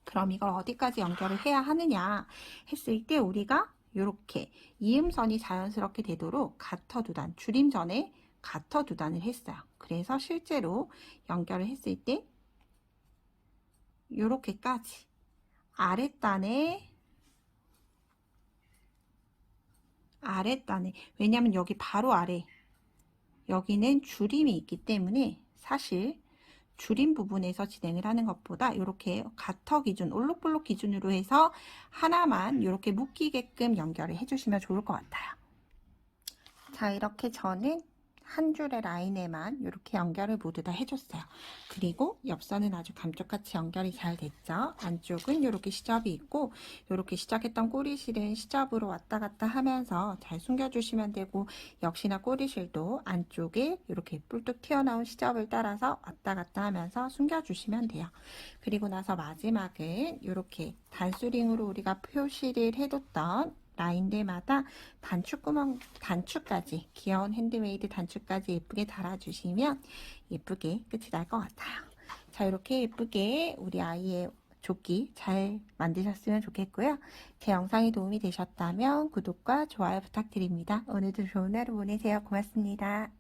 그럼 이걸 어디까지 연결을 해야 하느냐 했을 때 우리가 이렇게 이음선이 자연스럽게 되도록 가터 두 단, 줄임 전에 가터 두 단을 했어요. 그래서 실제로 연결을 했을 때 이렇게까지 아랫단에, 왜냐면 여기 바로 아래 여기는 줄임이 있기 때문에 사실 줄임 부분에서 진행을 하는 것보다 이렇게 가터 기준, 올록볼록 기준으로 해서 하나만 이렇게 묶이게끔 연결을 해주시면 좋을 것 같아요. 자, 이렇게 저는 한 줄의 라인에만 이렇게 연결을 모두 다 해줬어요. 그리고 옆선은 아주 감쪽같이 연결이 잘 됐죠. 안쪽은 이렇게 시접이 있고, 이렇게 시작했던 꼬리실은 시접으로 왔다 갔다 하면서 잘 숨겨주시면 되고, 역시나 꼬리실도 안쪽에 이렇게 뿔뚝 튀어나온 시접을 따라서 왔다 갔다 하면서 숨겨주시면 돼요. 그리고 나서 마지막은 이렇게 단수링으로 우리가 표시를 해뒀던 라인들마다 단추까지, 귀여운 핸드메이드 단추까지 예쁘게 달아주시면 예쁘게 끝이 날 것 같아요. 자, 이렇게 예쁘게 우리 아이의 조끼 잘 만드셨으면 좋겠고요. 제 영상이 도움이 되셨다면 구독과 좋아요 부탁드립니다. 오늘도 좋은 하루 보내세요. 고맙습니다.